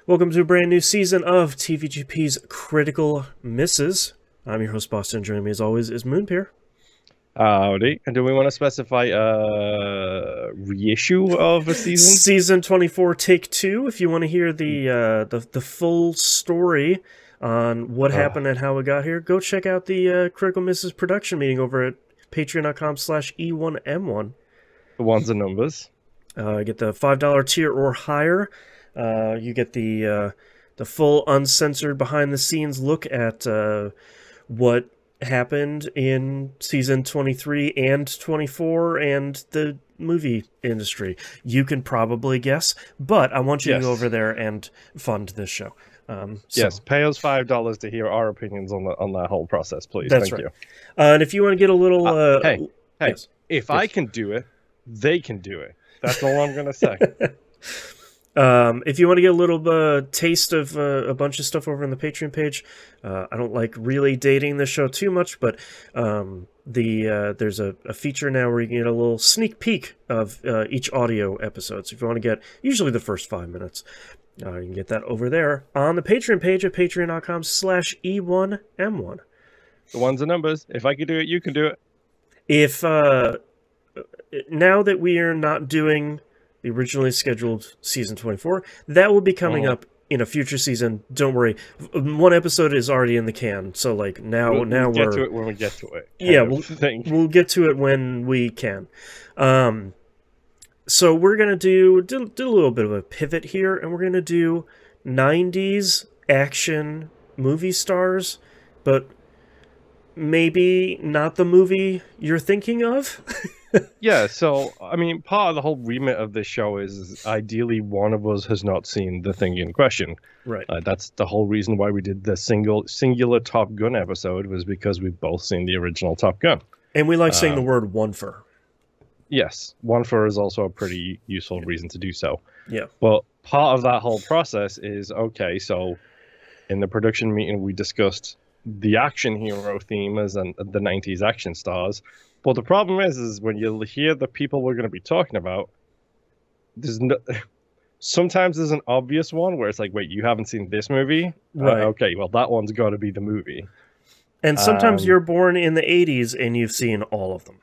Welcome to a brand new season of TVGP's Critical Misses. I'm your host, Boston. Joining me as always is Moonpear. Howdy. And do we want to specify a reissue of a season? Season 24, Take 2. If you want to hear the full story on what happened and how it got here, go check out the Critical Misses production meeting over at patreon.com/E1M1. The ones and numbers. Get the $5 tier or higher. You get the full uncensored behind-the-scenes look at what happened in season 23 and 24 and the movie industry. You can probably guess, but I want you to go over there and fund this show. Yes, pay us $5 to hear our opinions on that whole process, please. That's Thank right. you. And if you want to get a little... hey, yes. If I can do it, they can do it. That's all I'm going to say. If you want to get a little taste of a bunch of stuff over on the Patreon page, I don't like really dating the show too much, but there's a feature now where you can get a little sneak peek of each audio episode. So if you want to get usually the first 5 minutes, you can get that over there on the Patreon page at patreon.com/E1M1. The ones and numbers. If I can do it, you can do it. If now that we are not doing the originally scheduled season 24, that will be coming up in a future season. Don't worry, one episode is already in the can, so like we'll get to it when we get to it. Yeah, we'll get to it when we can. So we're gonna do a little bit of a pivot here, and we're gonna do 90s action movie stars, but maybe not the movie you're thinking of. Yeah, so, I mean, part of the whole remit of this show is ideally one of us has not seen the thing in question. Right. That's the whole reason why we did the singular Top Gun episode, was because we've both seen the original Top Gun. And we like saying the word one for. Yes, one for is also a pretty useful reason to do so. Yeah. But part of that whole process is, okay, so in the production meeting we discussed the action hero theme as the 90s action stars. But the problem is when you hear the people we're going to be talking about, sometimes there's an obvious one where it's like, wait, you haven't seen this movie? Right. Okay, well, that one's got to be the movie. And sometimes you're born in the 80s and you've seen all of them.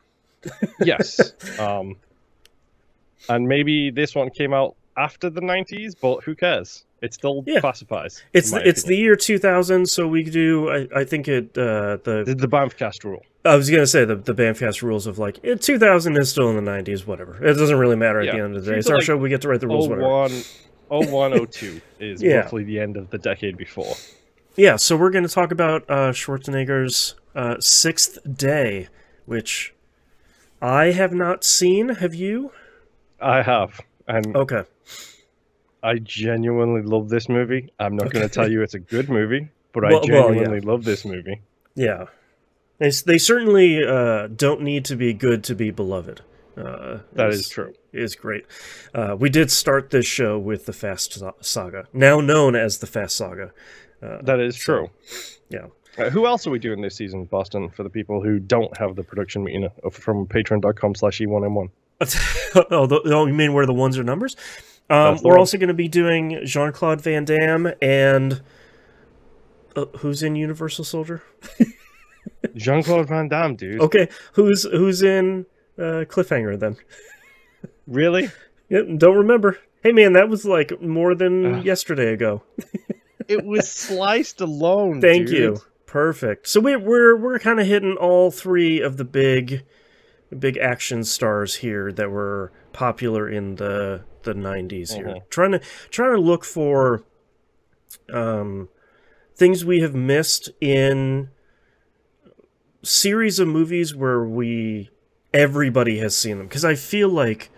Yes. And maybe this one came out after the 90s, but who cares? It still classifies. It's the year 2000, so we do. I think it the Bamfcast rule. I was gonna say the Bamfcast rules of like 2000 is still in the 90s, whatever. It doesn't really matter at the end of the day. It's our show. We get to write the rules. 0102 is roughly the end of the decade before. Yeah, so we're gonna talk about Schwarzenegger's Sixth Day, which I have not seen. Have you? I have. And okay. I genuinely love this movie. I'm not going to tell you it's a good movie, but I genuinely love this movie. Yeah. They certainly don't need to be good to be beloved. That is true. Is great. We did start this show with the Fast Saga, now known as the Fast Saga. That is true. Yeah. Who else are we doing this season, Boston, for the people who don't have the production meeting from patreon.com/E1M1? Oh, you mean where the ones are numbers? We're also going to be doing Jean-Claude Van Damme and who's in Universal Soldier? Jean-Claude Van Damme, dude. Okay, who's in Cliffhanger then? Really? Yeah, don't remember. Hey man, that was like more than yesterday ago. It was sliced alone. Thank you. Perfect. So we're kind of hitting all three of the big action stars here that were popular in the 90s here. Trying to look for things we have missed in series of movies where everybody has seen them, because I feel like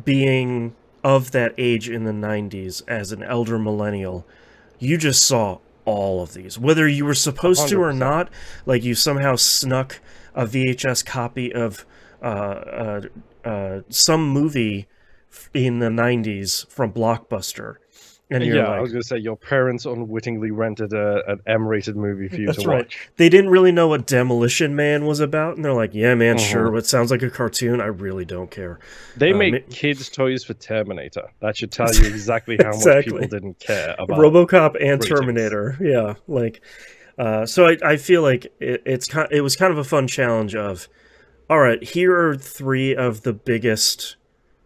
being of that age in the 90s as an elder millennial, you just saw all of these, whether you were supposed to or not. Like you somehow snuck a VHS copy of some movie in the 90s from Blockbuster, And you're Yeah, I like, was gonna say your parents unwittingly rented an M-rated movie for you that's to right. watch. They didn't really know what Demolition Man was about, and they're like, yeah, man, Mhm. sure. It sounds like a cartoon. I really don't care. They make It- kids' toys for Terminator. That should tell you exactly how much people exactly. didn't care about RoboCop and ratings. Terminator. Yeah, like, so I feel like it was kind of a fun challenge of, all right, here are three of the biggest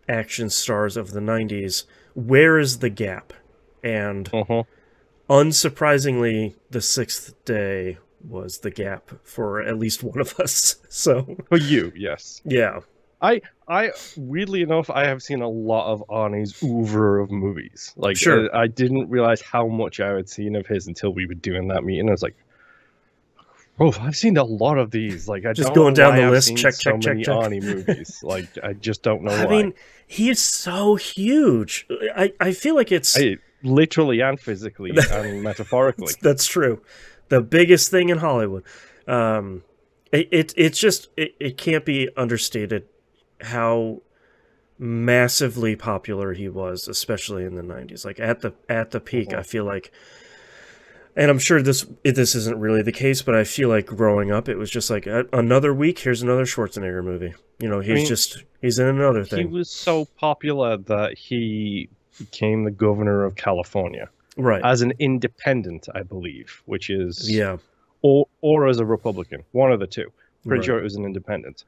action stars of the 90s. Where is the gap? And Mhm. unsurprisingly, The Sixth Day was the gap for at least one of us. So, For you, yes. yeah, I weirdly enough, I have seen a lot of Arnie's oeuvre of movies. Like, sure. I didn't realize how much I had seen of his until we were doing that meeting. I was like, oh, I've seen a lot of these. Like, I Just don't know going down the why I've list, seen check, so check, check, many check. Arnie movies. Like, I just don't know I why. mean, he is so huge. I feel like it's Literally and physically and metaphorically. that's true. The biggest thing in Hollywood. It's just it can't be understated how massively popular he was, especially in the 90s. Like at the peak, I feel like, and I'm sure this isn't really the case, but I feel like growing up, it was just like another week. Here's another Schwarzenegger movie. You know, he's in another thing. He was so popular that he became the governor of California, right? As an independent, I believe, which is Yeah, or as a Republican, one of the two. Pretty right. sure it was an independent,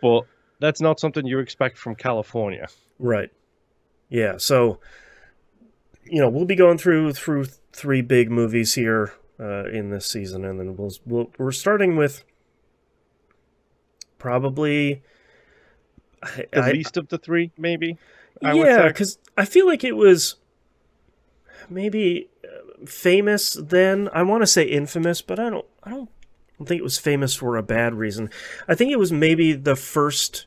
but that's not something you expect from California. Right. Yeah. So, you know, we'll be going through three big movies here in this season, and then we're starting with probably The least of the three, maybe. I would yeah, say. because I feel like it was maybe famous then. I want to say infamous, but I don't think it was famous for a bad reason. I think it was maybe the first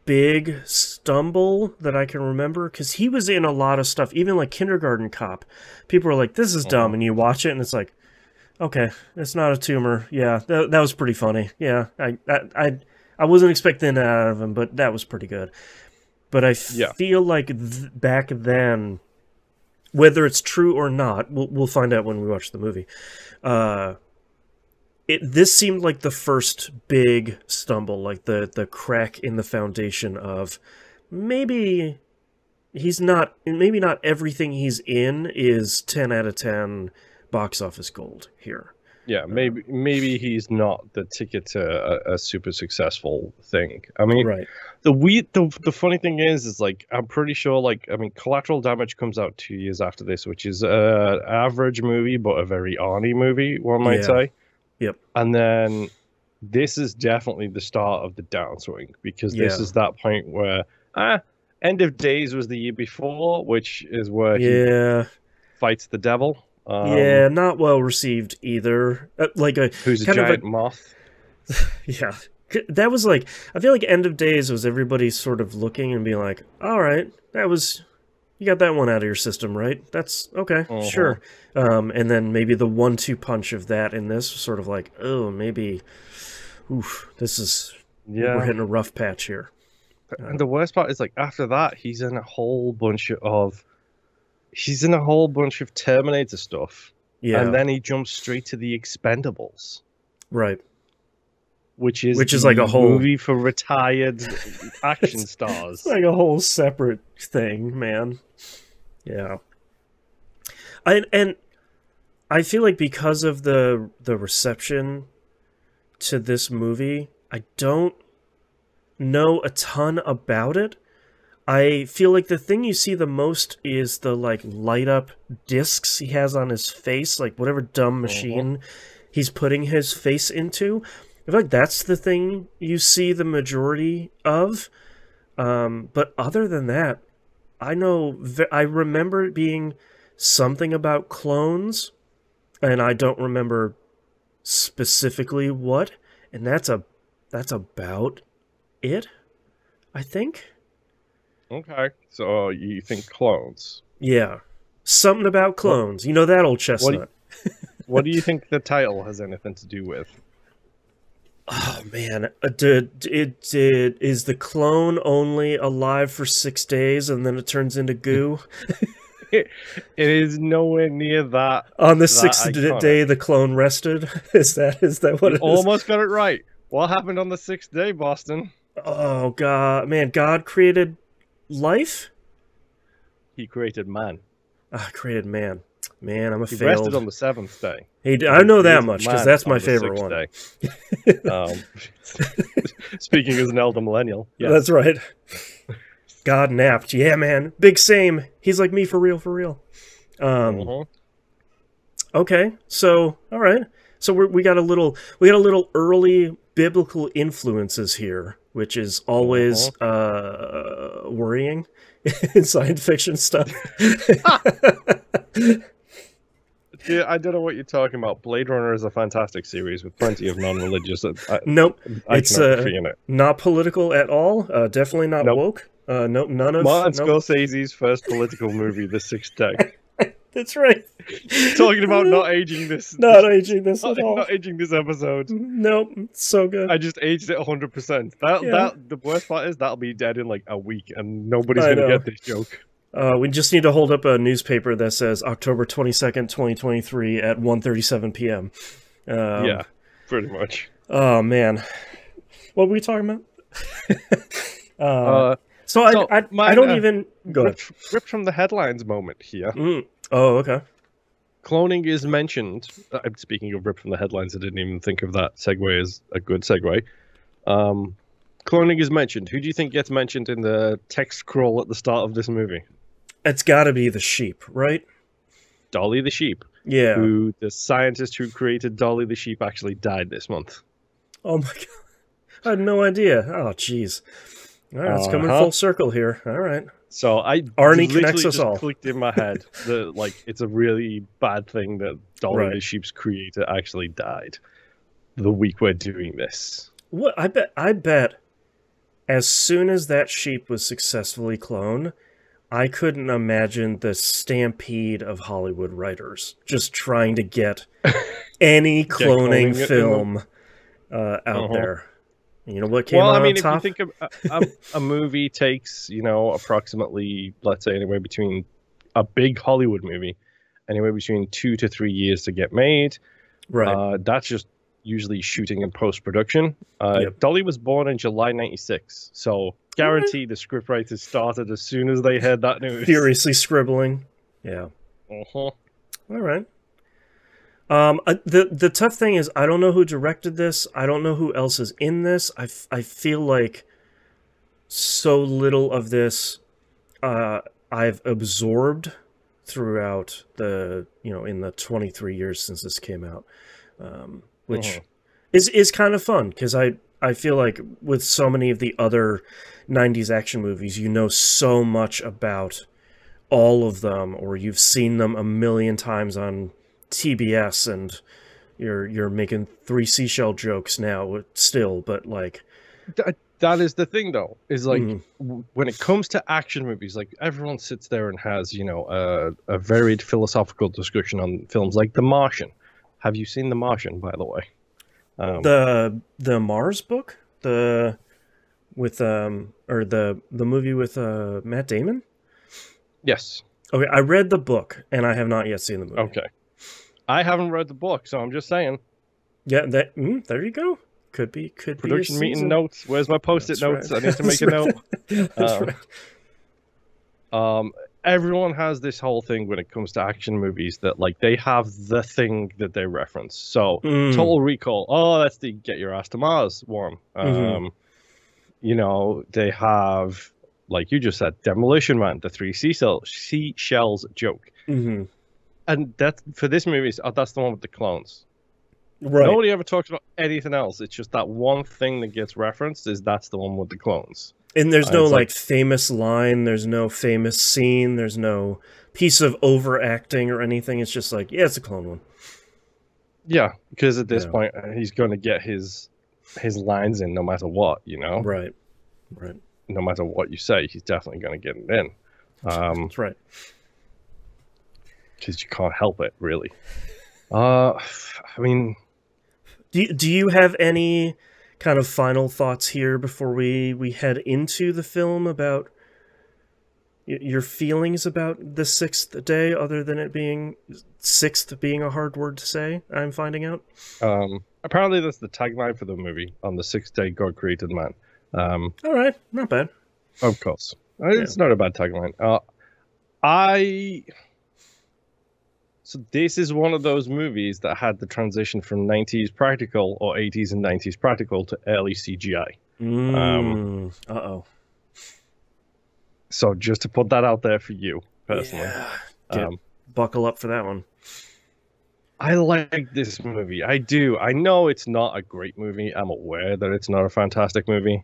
big stumble that I can remember, because he was in a lot of stuff, even like Kindergarten Cop. People were like, this is dumb, and you watch it and it's like, okay, it's not a tumor. Yeah, that was pretty funny. Yeah, I wasn't expecting that out of him, but that was pretty good. But I feel like back then, whether it's true or not, we'll find out when we watch the movie. This seemed like the first big stumble, like the crack in the foundation of maybe not everything he's in is 10 out of 10 box office gold here. Yeah, maybe he's not the ticket to a super successful thing. I mean, right. The funny thing is like I'm pretty sure Collateral Damage comes out 2 years after this, which is an average movie but a very Arnie movie, one might say. Yep. And then this is definitely the start of the downswing, because this is that point where End of Days was the year before, which is where he fights the devil. Yeah, not well received either. Who's a giant moth. Yeah. That was like, I feel like End of Days was everybody sort of looking and being like, all right, you got that one out of your system, right? That's okay, sure. And then maybe the 1-2 punch of that in this was sort of like, oh, maybe, we're hitting a rough patch here. And the worst part is, like, after that, he's in a whole bunch of Terminator stuff. Yeah. And then he jumps straight to the Expendables. Right. Which is like a whole movie for retired action stars. It's like a whole separate thing, man. Yeah. And I feel like because of the reception to this movie, I don't know a ton about it. I feel like the thing you see the most is the like light up discs he has on his face, like whatever dumb machine he's putting his face into. I feel like that's the thing you see the majority of. But other than that, I remember it being something about clones, and I don't remember specifically what, and that's about it, I think. Okay, so you think clones? Yeah, something about clones. You know that old chestnut. What do you think the title has anything to do with? Oh man, is the clone only alive for 6 days and then it turns into goo? it is nowhere near that. On the that sixth iconic. day, the clone rested. Is that what You it is? almost got it right. What happened on the 6th day, Boston? Oh God, man! God created life. He created man. Created man. Man, I'm a He failed. rested on the 7th day. I know that created much because man that's on my the favorite 6th one. day. Speaking as an elder millennial. Yes. That's right. God napped. Yeah, man. Big same. He's like me for real, for real. Okay, so all right. So we got a little early biblical influences here, which is always worrying in science fiction stuff. Yeah, I don't know what you're talking about. Blade Runner is a fantastic series with plenty of non-religious nope, it's iconography in it. Not political at all. Definitely not woke. Nope, none of Martin Scorsese's first political movie, The 6th Day. That's right. Talking about not aging this. Not aging this at all. Not aging this episode. Nope, it's so good. I just aged it 100%. The worst part is that'll be dead in like a week, and nobody's gonna get this joke. We just need to hold up a newspaper that says October 22nd, 2023 at 1:37 p.m. Yeah, pretty much. Oh man, what were we talking about? I don't even go ahead. Ripped from the headlines moment here. Oh, okay. Cloning is mentioned. Speaking of ripped from the headlines, I didn't even think of that segue as a good segue. Cloning is mentioned. Who do you think gets mentioned in the text scroll at the start of this movie? It's got to be the sheep, right? Dolly the sheep. Yeah. Who the scientist who created Dolly the sheep actually died this month. Oh my god. I had no idea. Oh, jeez. All right, it's coming full circle here. All right. So Arnie connects us all. Clicked in my head that like it's a really bad thing that Dolly the sheep's creator actually died the week we're doing this. What I bet as soon as that sheep was successfully cloned, I couldn't imagine the stampede of Hollywood writers just trying to get any cloning film out there. You know what came out on top? If you think a movie takes, approximately, let's say, anywhere between a big Hollywood movie, anywhere between 2 to 3 years to get made. Right. That's just usually shooting and post-production. Dolly was born in July '96, so guaranteed the scriptwriters started as soon as they heard that news. Furiously scribbling. Yeah. All right. The tough thing is I don't know who directed this. I don't know who else is in this. I feel like so little of this I've absorbed throughout the in the 23 years since this came out, which is kind of fun because I feel like with so many of the other 90s action movies, so much about all of them, or you've seen them a million times on TBS, and you're making 3 seashell jokes now still, but like that is the thing though, is like when it comes to action movies, like everyone sits there and has a varied philosophical discussion on films like The Martian. Have you seen The Martian, by the way? The Mars book, the movie with Matt Damon? Yes. Okay, I read the book and I have not yet seen the movie. Okay. I haven't read the book, so I'm just saying. Yeah, there you go. Could be production meeting notes. Where's my post-it notes? Right. I need to make a note. That's right. Everyone has this whole thing when it comes to action movies that like they have the thing that they reference. So Total Recall. Oh, that's the Get Your Ass to Mars one. They have, like you just said, Demolition Man, the 3 seashells joke. And that for this movie, that's the one with the clones. Right. Nobody ever talks about anything else. It's just that one thing that gets referenced that's the one with the clones. And there's no like famous line, there's no famous scene, there's no piece of overacting or anything. It's just like, yeah, it's a clone one. Yeah, because at this point, he's going to get his lines in no matter what, Right. No matter what you say, he's definitely going to get it in. That's right. Because you can't help it, really. I mean... Do you have any kind of final thoughts here before we head into the film about your feelings about the sixth day, other than it being sixth being a hard word to say. I'm finding out. Apparently that's the tagline for the movie. On the sixth day, God created man. All right, not bad. Of course, it's not a bad tagline. So this is one of those movies that had the transition from 90s practical or 80s and 90s practical to early CGI. Uh-oh. So just to put that out there for you, personally. Yeah. Buckle up for that one. I like this movie. I do. I know it's not a great movie. I'm aware that it's not a fantastic movie.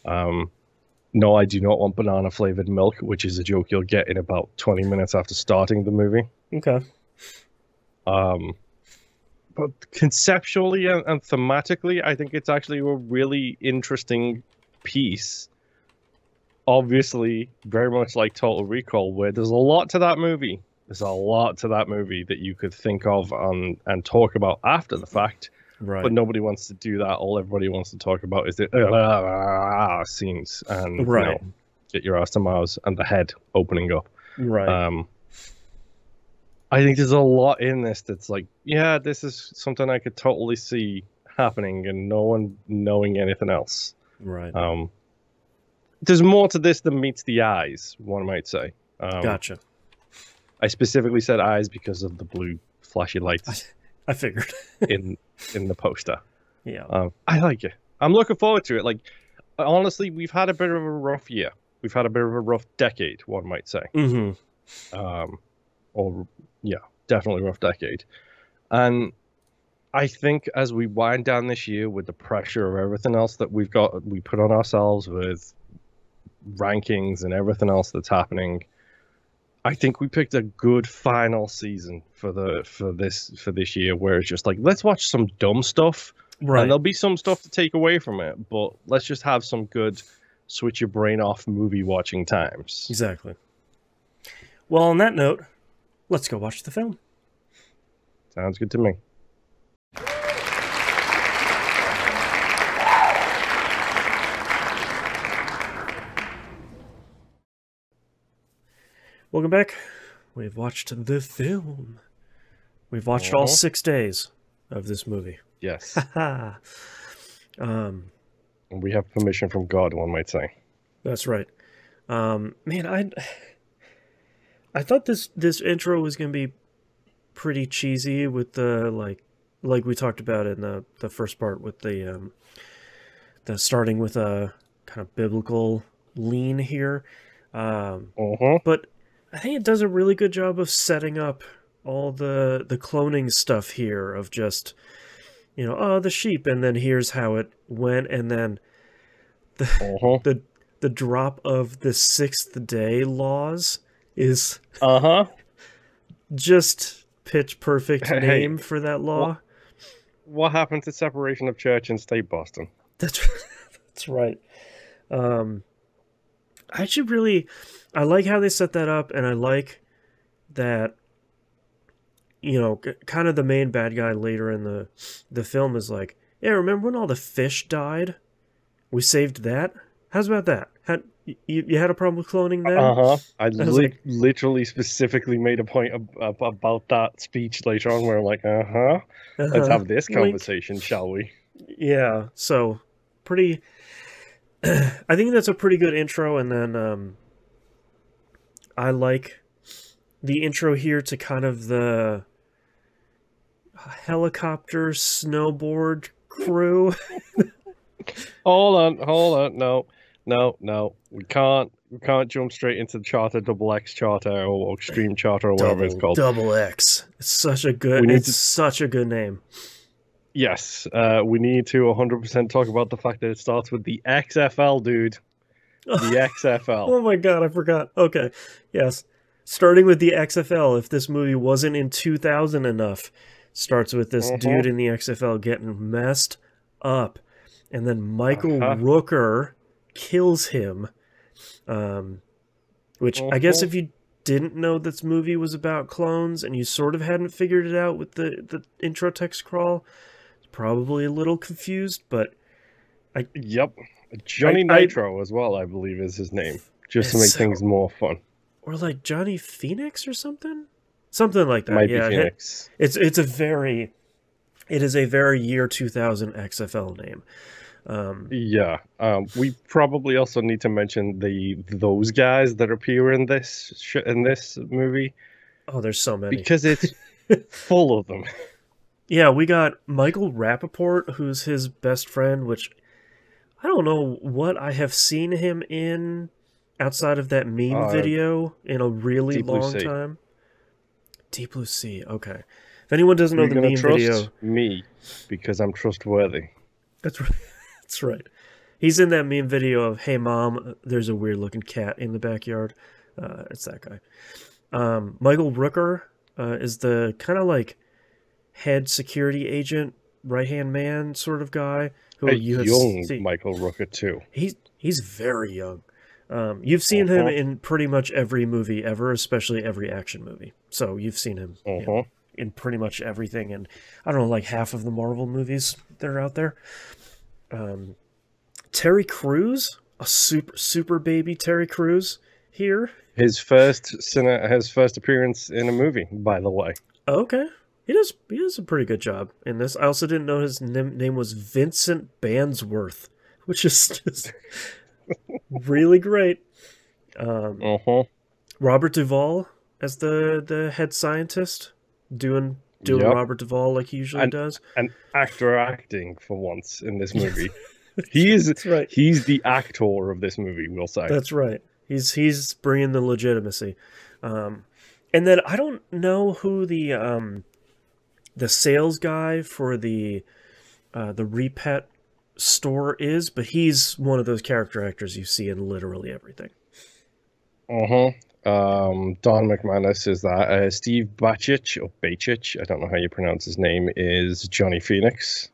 No, I do not want banana-flavored milk, which is a joke you'll get in about 20 minutes after starting the movie. Okay. But conceptually and thematically, I think it's actually a really interesting piece. Obviously, very much like Total Recall, where there's a lot to that movie. There's a lot to that movie that you could think of and talk about after the fact. Right. But nobody wants to do that. All everybody wants to talk about is the scenes and right. Get your ass to Mars and the head opening up. Right. I think there's a lot in this that's like, yeah, this is something I could totally see happening and no one knowing anything else. Right. There's more to this than meets the eyes, one might say. Gotcha. I specifically said eyes because of the blue flashy lights. I figured. in the poster. Yeah. I like it. I'm looking forward to it. Like, honestly, we've had a bit of a rough year. We've had a bit of a rough decade, one might say. Mm-hmm. Definitely rough decade. And I think as we wind down this year with the pressure of everything else that we put on ourselves with rankings and everything else that's happening, I think we picked a good final season for this year, where it's just like, let's watch some dumb stuff, right? And there'll be some stuff to take away from it, but let's just have some good switch your brain off movie watching times. Exactly. Well, on that note, let's go watch the film. Sounds good to me. Welcome back. We've watched the film. We've watched all 6 days of this movie. Yes. We have permission from God, one might say. That's right. Man, I thought this intro was gonna be pretty cheesy with the like we talked about in the first part with the starting with a kind of biblical lean here. But I think it does a really good job of setting up all the cloning stuff here of just, the sheep, and then here's how it went, and then the drop of the sixth day laws is just pitch perfect name for that law. What happened to separation of church and state, Boston? That's right. I like how they set that up, and I like that, kind of the main bad guy later in the film is like, yeah, remember when all the fish died? We saved that? How's about that? You had a problem with cloning then? I literally specifically made a point about that speech later on where I'm like, let's have this conversation, shall we? Yeah, so pretty... I think that's a pretty good intro, and then I like the intro here to kind of the helicopter snowboard crew. Hold on. No. We can't jump straight into the charter, XX charter, or extreme charter, or whatever it's called. XX. It's such a good name. Yes, we need to 100% talk about the fact that it starts with the XFL, dude. The XFL. Oh my god, I forgot. Okay, yes. Starting with the XFL, if this movie wasn't in 2000 enough, starts with this dude in the XFL getting messed up. And then Michael Rooker kills him. Which, I guess if you didn't know this movie was about clones, and you sort of hadn't figured it out with the intro text crawl, probably a little confused, but Johnny Nitro as well, I believe, is his name, just to make things more fun. or like Johnny Phoenix or something, something like that. Might be Yeah, Phoenix. it is a very year 2000 XFL name. Yeah. We probably also need to mention those guys that appear in this movie Oh, there's so many. because it's full of them. Yeah, we got Michael Rappaport, who's his best friend, which I don't know what I have seen him in outside of that meme video in a really Deep Blue long Sea. time. Deep Blue Sea, okay. If anyone doesn't know You're the gonna meme trust video, me because I'm trustworthy. that's right. That's right. He's in that meme video of "Hey Mom, there's a weird looking cat in the backyard." It's that guy. Michael Rooker is the kind of like head security agent, right hand man sort of guy who A you have young seen. Michael Rooker too. He's very young. You've seen him in pretty much every movie ever, especially every action movie. So you've seen him in pretty much everything, and I don't know, like half of the Marvel movies that are out there. Terry Crews, a super baby Terry Crews here. His first appearance in a movie, by the way. Okay. He does a pretty good job in this. I also didn't know his name was Vincent Bandsworth, which is just really great. Robert Duvall as the head scientist, doing Robert Duvall like he usually does. An actor acting for once in this movie. That's right. He's the actor of this movie, we'll say. That's right. He's bringing the legitimacy. And then I don't know who the sales guy for the Repet store is, but he's one of those character actors you see in literally everything. Don McManus is that. Steve Bachich, or Bachich, I don't know how you pronounce his name, is Johnny Phoenix.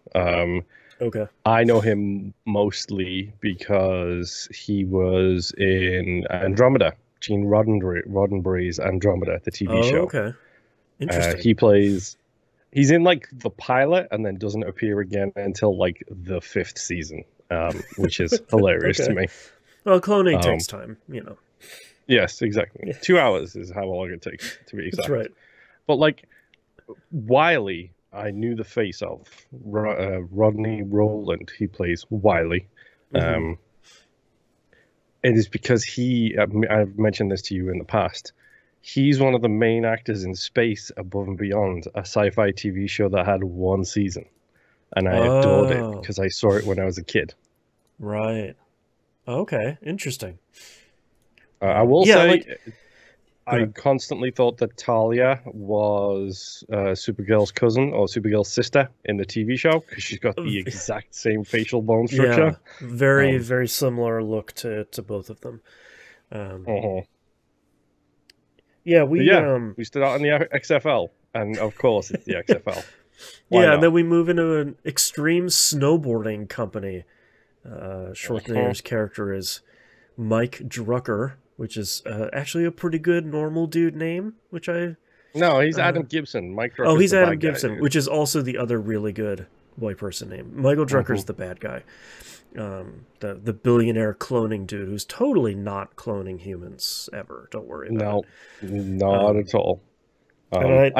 Okay. I know him mostly because he was in Andromeda, Gene Roddenberry's Andromeda, the TV show. Okay. Interesting. He's in like the pilot and then doesn't appear again until like the 5th season, which is hilarious to me. Well, cloning takes time, you know. Yes, exactly. Yeah. 2 hours is how long it takes to be exact. That's right. But like Wiley, I knew the face of Rodney Rowland. He plays Wiley. It is because I've mentioned this to you in the past. He's one of the main actors in Space Above and Beyond, a sci-fi TV show that had 1 season. And I adored it because I saw it when I was a kid. Right. Okay. Interesting. I will say, I constantly thought that Talia was Supergirl's cousin or Supergirl's sister in the TV show because she's got the exact same facial bone structure. Yeah, very, very similar look to both of them. Yeah, we stood out in the XFL, and of course it's the XFL. And then we move into an extreme snowboarding company. Schwarzenegger's character is Mike Drucker, which is actually a pretty good normal dude name, No, he's Adam Gibson. Mike Drucker's he's Adam Gibson, which is also the other really good white person name. Michael Drucker's the bad guy. The billionaire cloning dude who's totally not cloning humans ever. Don't worry about it. No, not at all. I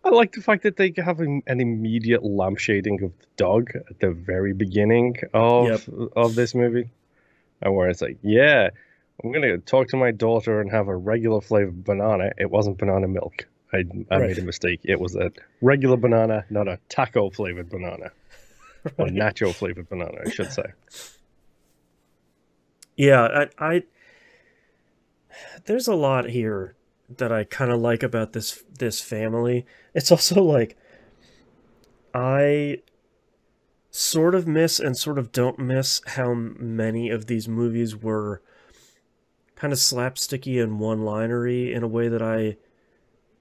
like the fact that they have an immediate lampshading of the dog at the very beginning of this movie. And where it's like, yeah, I'm going to talk to my daughter and have a regular flavored banana. It wasn't banana milk. I made a mistake. It was a regular banana, not a taco flavored banana. Or nacho flavored banana, I should say. Yeah, there's a lot here that I kind of like about this family. It's also like I sort of miss and sort of don't miss how many of these movies were kind of slapsticky and one-linery in a way that I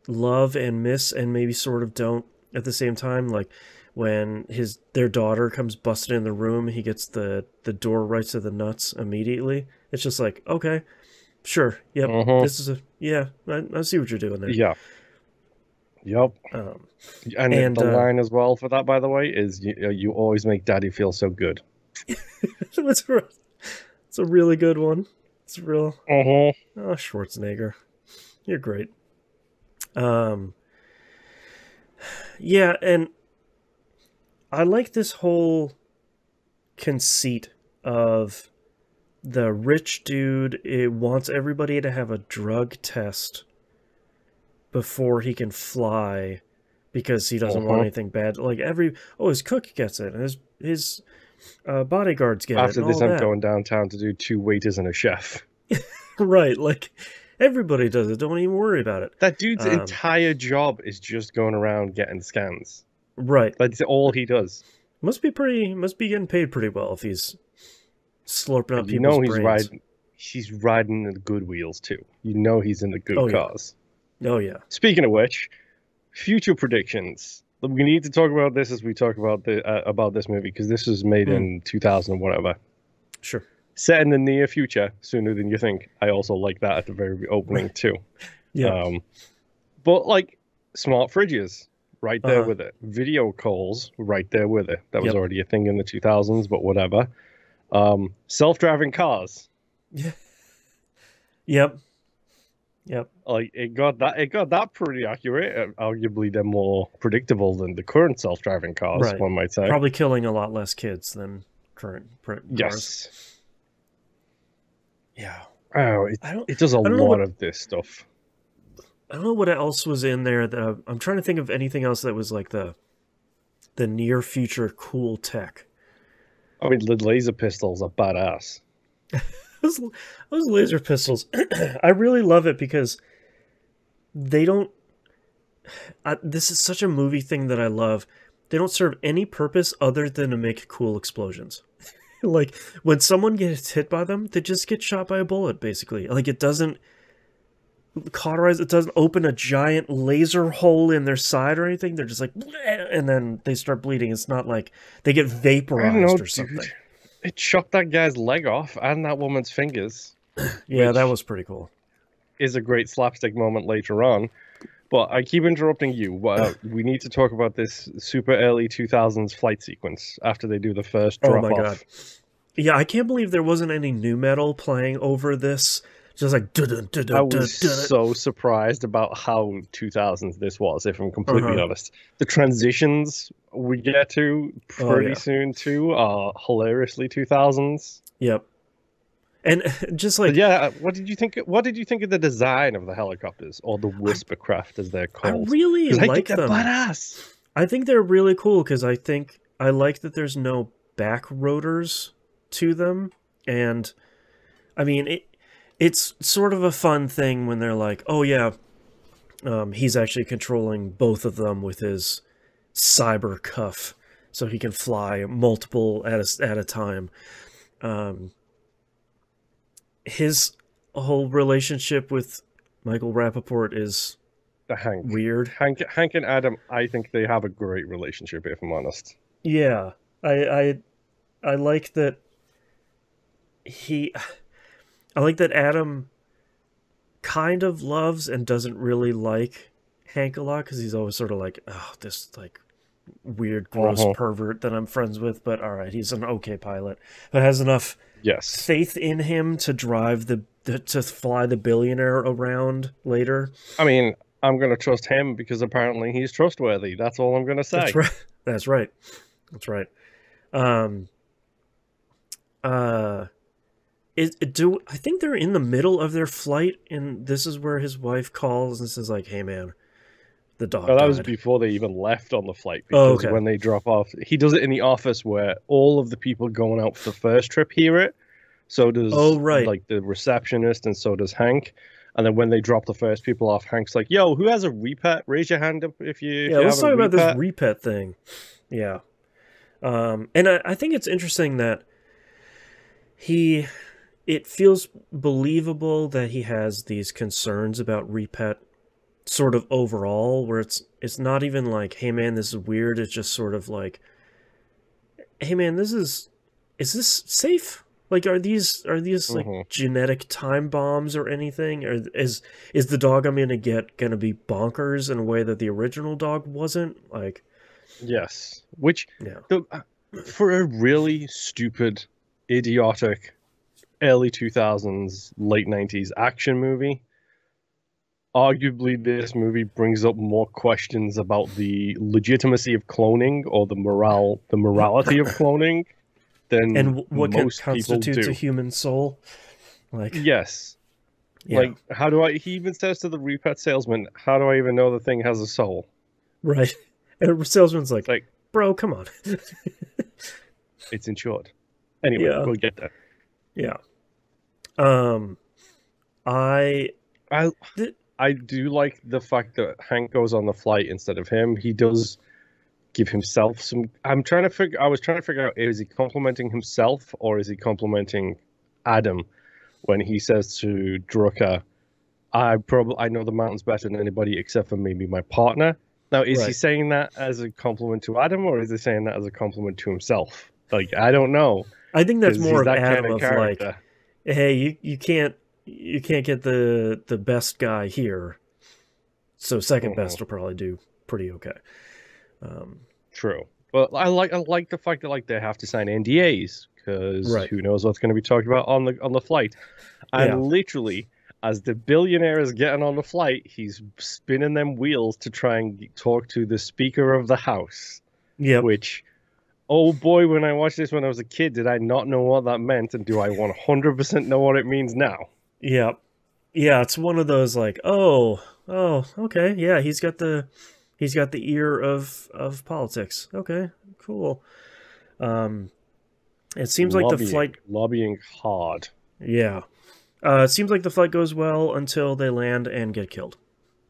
love and miss and maybe sort of don't at the same time. Like when their daughter comes busting in the room, he gets the door right to the nuts immediately. It's just like, okay, sure, yep, this is I see what you're doing there. Yeah. Yep. And the line as well for that, by the way, is you always make Daddy feel so good. It's a really good one. It's real. Uh-huh. Oh, Schwarzenegger, you're great. Um, yeah, and I like this whole conceit of the rich dude. It wants everybody to have a drug test before he can fly because he doesn't want anything bad. Like his cook gets it, and his bodyguards get it, After and this, all I'm that. going downtown to do 2 waiters and a chef. Right, like everybody does it. Don't even worry about it. That dude's entire job is just going around getting scans. Right. That's all he does. Must be getting paid pretty well if he's slurping up people's brains. He's riding in the good wheels too. You know he's in the good cars. Yeah. Oh yeah. Speaking of which, future predictions. We need to talk about this as we talk about this movie, because this was made in 2000 whatever. Sure. Set in the near future, sooner than you think. I also like that at the very opening too. Yeah. But like smart fridges, right there with it. Video calls, right there with it. That was already a thing in the 2000s, but whatever. Self-driving cars. Yeah. Yep. Like it got that pretty accurate. Arguably, they're more predictable than the current self-driving cars. One might say. Probably killing a lot less kids than current cars. Yes. Yeah. Oh, it does a lot of this stuff. I don't know what else was in there that I'm trying to think of anything else that was like the near future cool tech. I mean, the laser pistols are badass. Those laser pistols, I really love it because they don't. This is such a movie thing that I love. They don't serve any purpose other than to make cool explosions. Like when someone gets hit by them, they just get shot by a bullet. Basically, like it doesn't cauterize. It doesn't open a giant laser hole in their side or anything. They're just like, and then they start bleeding. It's not like they get vaporized or something. Dude. It chopped that guy's leg off and that woman's fingers. Yeah, that was pretty cool. Is a great slapstick moment later on. But I keep interrupting you. We need to talk about this super early 2000s flight sequence after they do the first drop off. Oh my god. Yeah, I can't believe there wasn't any new metal playing over this. Just like I was so surprised about how 2000s this was, if I'm completely honest. The transitions we get to pretty soon too are hilariously 2000s. Yep. And just like what did you think of the design of the helicopters, or the Whispercraft as they're called? I really like them. They're badass. I think they're really cool because I like that there's no back rotors to them, and I mean it's sort of a fun thing when they're like, oh yeah, he's actually controlling both of them with his cyber cuff, so he can fly multiple at a time. His whole relationship with Michael Rappaport is weird. Hank and Adam, I think they have a great relationship, if I'm honest. Yeah, I like that I like that Adam kind of loves and doesn't really like Hank a lot, because he's always sort of like, oh, this like weird, gross pervert that I'm friends with, but all right, he's an okay pilot, but has enough faith in him to drive to fly the billionaire around later. I mean, I'm going to trust him because apparently he's trustworthy. That's all I'm going to say. That's right. I think they're in the middle of their flight, and this is where his wife calls and says like, hey man, the dog died. That was before they even left on the flight, because when they drop off, he does it in the office where all of the people going out for the first trip hear it. So does like the receptionist, and so does Hank. And then when they drop the first people off, Hank's like, yo, who has a repet? Raise your hand up if you let's talk about this repet thing. Yeah. And I think it's interesting that it feels believable that he has these concerns about repet sort of overall, where it's not even like, hey man, this is weird. It's just sort of like, hey man, is this safe? Like, are these like genetic time bombs or anything? Or is the dog I'm gonna get gonna be bonkers in a way that the original dog wasn't? Like, yes, which for a really stupid, idiotic early 2000s, late 90s action movie. Arguably, this movie brings up more questions about the legitimacy of cloning or the morality of cloning than And what most people constitutes a do. human soul? Like, Yes. yeah, Like, how do I? He even says to the repet salesman, "How do I even know the thing has a soul?" right. And the salesman's It's like, like, bro, come on. it's insured. Anyway, Yeah, we'll get there. yeah. Um, I I th- I do like the fact that Hank goes on the flight instead of him. He does give himself some. I was trying to figure out: is he complimenting himself or is he complimenting Adam when he says to Drucker, I know the mountains better than anybody except for maybe my partner." Now, is he right. saying that as a compliment to Adam, or is he saying that as a compliment to himself? Like, I don't know, I think that's because more he's of that kind Adam of of like, character. hey, you can't get the best guy here, so second Mhm. best will probably do pretty okay. Um, True. Well, I like the fact that like they have to sign NDAs because right. who knows what's going to be talked about on the flight. And Yeah. literally, as the billionaire is getting on the flight, he's spinning them wheels to try and talk to the Speaker of the House. Yep. Which, oh boy, when I watched this when I was a kid, did I not know what that meant, and do I 100% know what it means now? Yep. Yeah. It's one of those like, oh, okay, yeah, he's got the ear of politics. Okay, cool. Um, it seems like the flight. Lobbying hard. Yeah. It seems like the flight goes well until they land and get killed,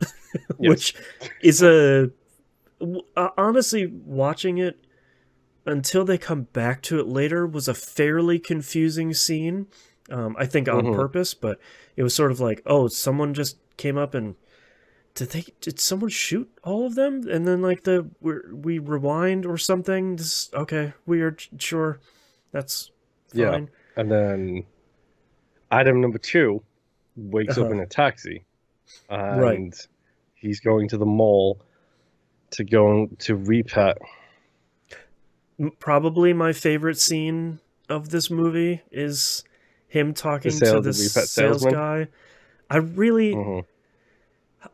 Yes. which is a honestly watching it until they come back to it later was a fairly confusing scene. I think on Hmm. purpose, but it was sort of like, oh, someone just came up and did someone shoot all of them? And then like we rewind or something. This okay, weird, sure, that's Yeah. fine. And then item number two wakes up Uh, in a taxi right. and he's going to the mall to go to repet Probably my favorite scene of this movie is him talking to the this repet sales salesman. guy. I really Hmm.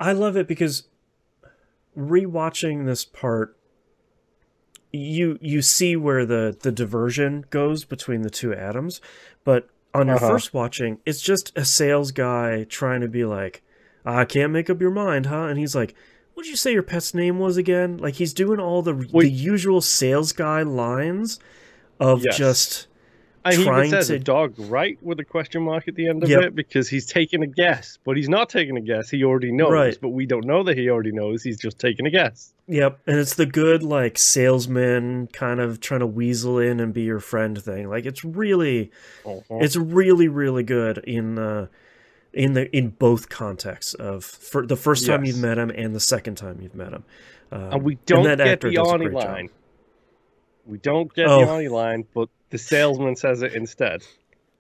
I love it because rewatching this part, you see where the diversion goes between the two atoms, but on your Uh-huh. first watching, it's just a sales guy trying to be like, I can't make up your mind, huh? And he's like, what did you say your pet's name was again? Like he's doing all the Wait, usual sales guy lines of yes. just And he even trying says a to. dog, right? With a question mark at the end of Yep. it, because he's taking a guess. But he's not taking a guess. He already knows. Right. But we don't know that he already knows. He's just taking a guess. Yep, and it's the good like salesman kind of trying to weasel in and be your friend thing. Like Uh-huh. it's really really good in both contexts of for the first time you've Yes. met him and the second time you've met him. And we And don't that get actor the does a Arnie great job. line. We don't get the Oh, Arnie line, but the salesman says it instead.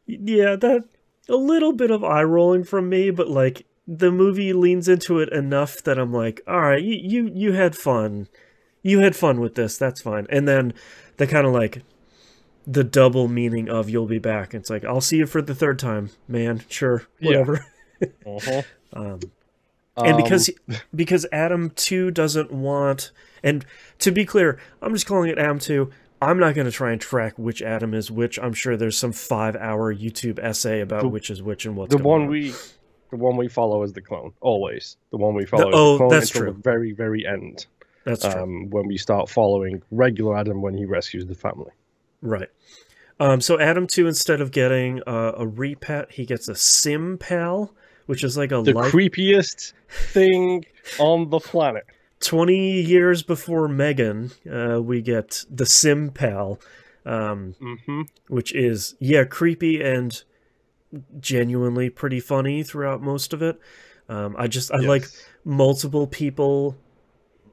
yeah, that a little bit of eye rolling from me, but like the movie leans into it enough that I'm like, all right, you had fun. You had fun with this. That's fine. And then the kind of like the double meaning of you'll be back. It's like, I'll see you for the third time, man. Sure, Yeah. whatever. Uh-huh. um, and Um, because Adam 2 doesn't want, and to be clear, I'm just calling it Adam 2. I'm not going to try and track which Adam is which. I'm sure there's some 5-hour YouTube essay about the which is which and what's the going one on. we follow is the clone. Always. The one we follow is the Oh, clone that's until the true. very, very end. That's true. When we start following regular Adam when he rescues the family. Right. So Adam 2, instead of getting a repet, he gets a sim pal, which is like a The life creepiest thing on the planet. 20 years before Megan, we get the Sim Pal, Mm-hmm. which is, yeah, creepy and genuinely pretty funny throughout most of it. I like Yes. multiple people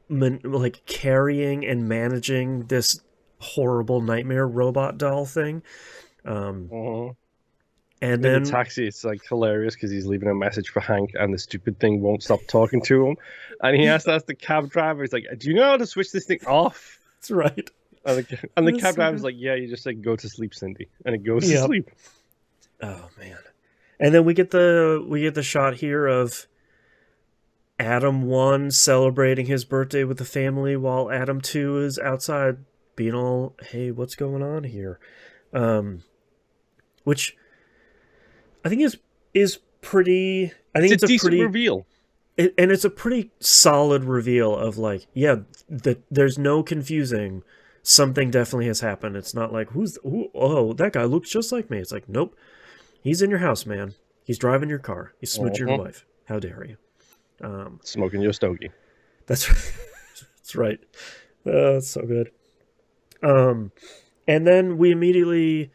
like carrying and managing this horrible nightmare robot doll thing. Uh-huh. And In the then, taxi, it's like hilarious because he's leaving a message for Hank, and the stupid thing won't stop talking to him. And he has to ask the cab driver, he's like, "Do you know how to switch this thing off?" that's right. And the That's cab so driver's good. like, "Yeah, you just like go to sleep, Cindy," and it goes to Yep. sleep. Oh man. And then we get the shot here of Adam 1 celebrating his birthday with the family while Adam 2 is outside being all, hey, what's going on here? Which I think is pretty. I think It's a it's a decent pretty reveal. and it's a pretty solid reveal of like, yeah, there's no confusing. Something definitely has happened. It's not like oh, that guy looks just like me. It's like, nope, he's in your house, man. He's driving your car. He's smooching your wife. How dare you? Smoking your stogie. That's that's right. That's so good. And then we immediately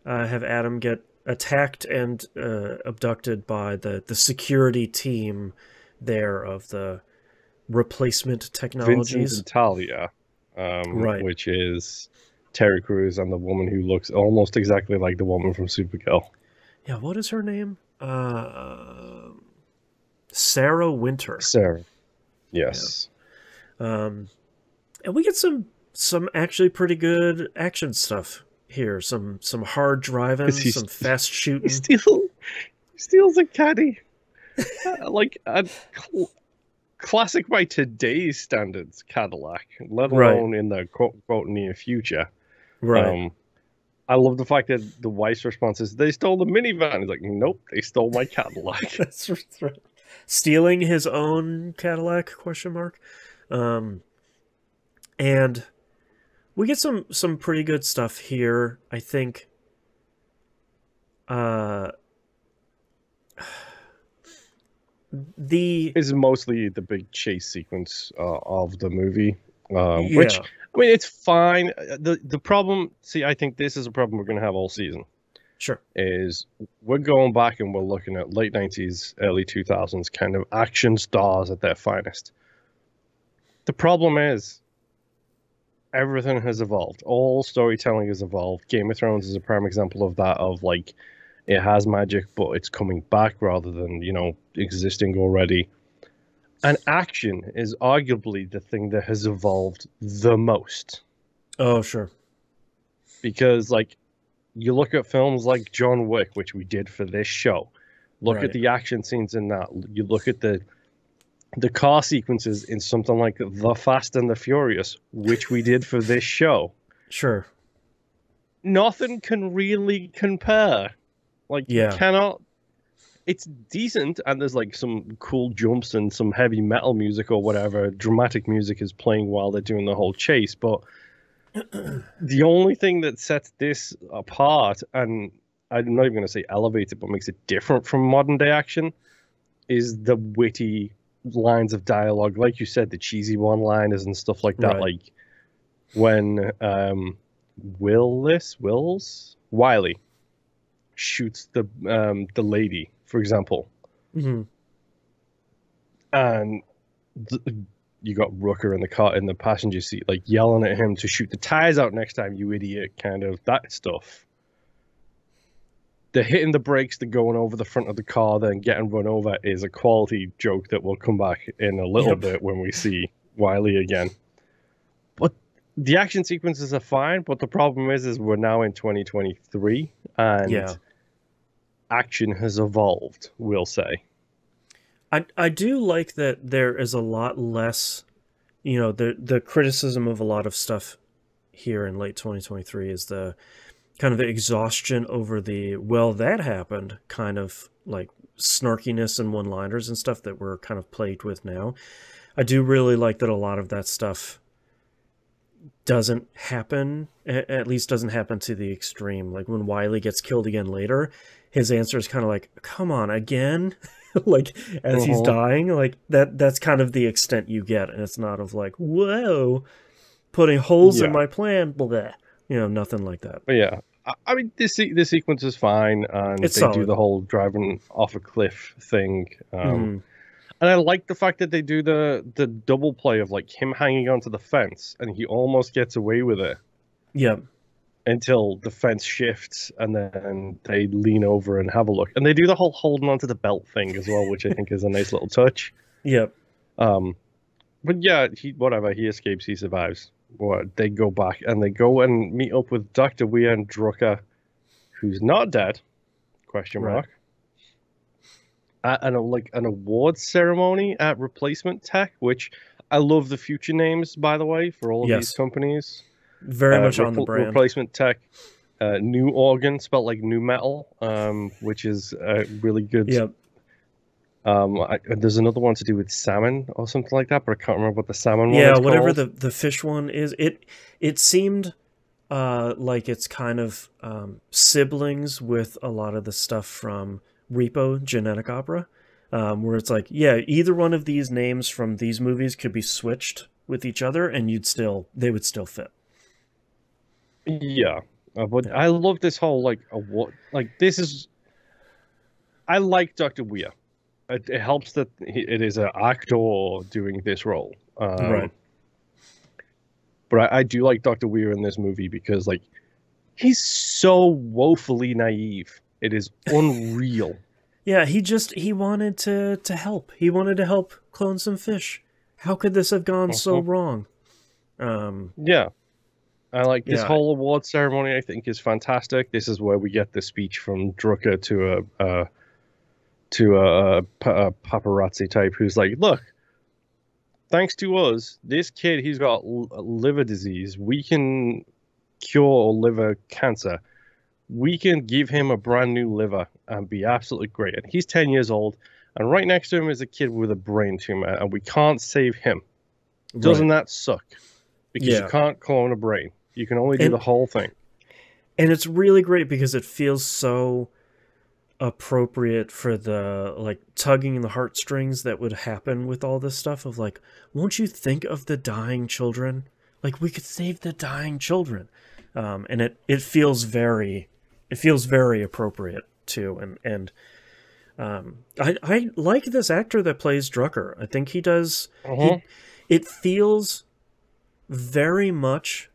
have Adam get attacked and abducted by the security team there of the replacement technologies. Vincent and Talia, Right. which is Terry Crews and the woman who looks almost exactly like the woman from Supergirl. Yeah, what is her name? Sarah Winter. Sarah. Yes. Yeah. And we get some actually pretty good action stuff here. Some hard driving, some fast shooting. He steals a caddy. Like a classic by today's standards Cadillac, let alone in the quote near future. Right. I love the fact that the wife's response is, they stole the minivan. He's like, nope, they stole my Cadillac. That's right. Stealing his own Cadillac, question mark. And we get some pretty good stuff here, I think. Is mostly the big chase sequence of the movie, Yeah. which, I mean, it's fine. The problem, see, I think this is a problem we're going to have all season. Sure. Is we're going back and we're looking at late 90s, early 2000s kind of action stars at their finest. The problem is everything has evolved. All storytelling has evolved. Game of Thrones is a prime example of that, of like, it has magic, but it's coming back rather than, you know, existing already. And action is arguably the thing that has evolved the most. Oh, sure. Because, like, you look at films like John Wick, which we did for this show. Look at the action scenes in that. You look at the car sequences in something like The Fast and the Furious, which we did for this show. Sure. Nothing can really compare. Like, you cannot. It's decent, and there's like some cool jumps and some heavy metal music or whatever. Dramatic music is playing while they're doing the whole chase, but the only thing that sets this apart, and I'm not even going to say elevated, but makes it different from modern day action, is the witty lines of dialogue. Like you said, the cheesy one-liners and stuff like that. Like when Wiley shoots the lady, for example, and you got Rooker in the car in the passenger seat, like yelling at him to shoot the tires out next time, you idiot, kind of that stuff. The hitting the brakes, the going over the front of the car, then getting run over is a quality joke that will come back in a little bit when we see Wiley again. But the action sequences are fine, but the problem is we're now in 2023 and action has evolved, we'll say. I do like that there is a lot less, you know, the criticism of a lot of stuff here in late 2023 is the kind of the exhaustion over the, well, that happened kind of like snarkiness and one-liners and stuff that we're kind of plagued with now. I do really like that a lot of that stuff doesn't happen, at least doesn't happen to the extreme. Like when Wiley gets killed again later, his answer is kind of like, come on, again? Like as he's dying, like that's kind of the extent you get, and it's not of like, whoa, putting holes in my plan, blah, you know, nothing like that. But yeah, I mean, this sequence is fine, and it's they solid. do the whole driving off a cliff thing. And I like the fact that they do the double play of like him hanging onto the fence, and he almost gets away with it. Yeah. Until the fence shifts, and then they lean over and have a look. And they do the whole holding onto the belt thing as well, which I think is a nice little touch. Yep. But yeah, he escapes, he survives. They go back and they go and meet up with Dr. Weir and Drucker, who's not dead, Question Right. mark. Like an awards ceremony at Replacement Tech, which I love the future names, by the way, for all of these Yes. companies. Very much on the brand. Replacement Tech, New Organ, spelled like new metal, which is really good. Yep. There's another one to do with salmon or something like that, but I can't remember what the salmon one Yeah, is whatever called. the fish one is. It seemed like it's kind of siblings with a lot of the stuff from Repo Genetic Opera, where it's like, yeah, either one of these names from these movies could be switched with each other, and they would still fit. Yeah, but Yeah. I love this whole like award. Like this is, I like Dr. Weir. It helps that it is an actor doing this role. Right. But I do like Dr. Weir in this movie because like he's so woefully naive. It is unreal. Yeah, he wanted to help. He wanted to help clone some fish. How could this have gone so wrong? Yeah. I like this Yeah. whole award ceremony. I think is fantastic. This is where we get the speech from Drucker to a paparazzi type who's like, "Look, thanks to us, this kid he's got liver disease. We can cure liver cancer. We can give him a brand new liver and be absolutely great. And he's 10 years old, and right next to him is a kid with a brain tumor, and we can't save him. Doesn't that suck? Because you can't clone a brain. You can only do the whole thing. And it's really great because it feels so appropriate for the like tugging the heartstrings that would happen with all this stuff of like, won't you think of the dying children? Like we could save the dying children. And it feels very appropriate too. And I like this actor that plays Drucker. I think he does. It feels very much.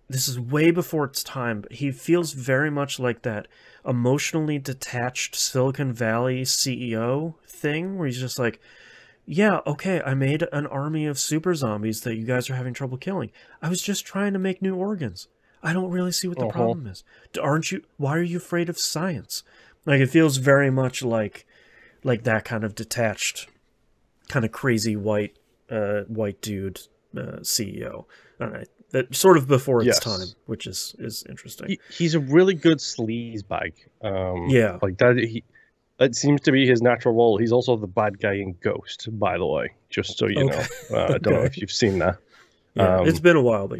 This is way before its time, but he feels very much like that emotionally detached Silicon Valley CEO thing, where he's just like, yeah, okay, I made an army of super zombies that you guys are having trouble killing. I was just trying to make new organs. I don't really see what the problem is. Why are you afraid of science? Like, it feels very much like that kind of detached, kind of crazy white dude CEO. That sort of before its time, which is interesting. He's a really good sleazebag. Yeah, like that. It seems to be his natural role. He's also the bad guy in Ghost, by the way. Just so you know, I don't know if you've seen that. Yeah, it's been a while, but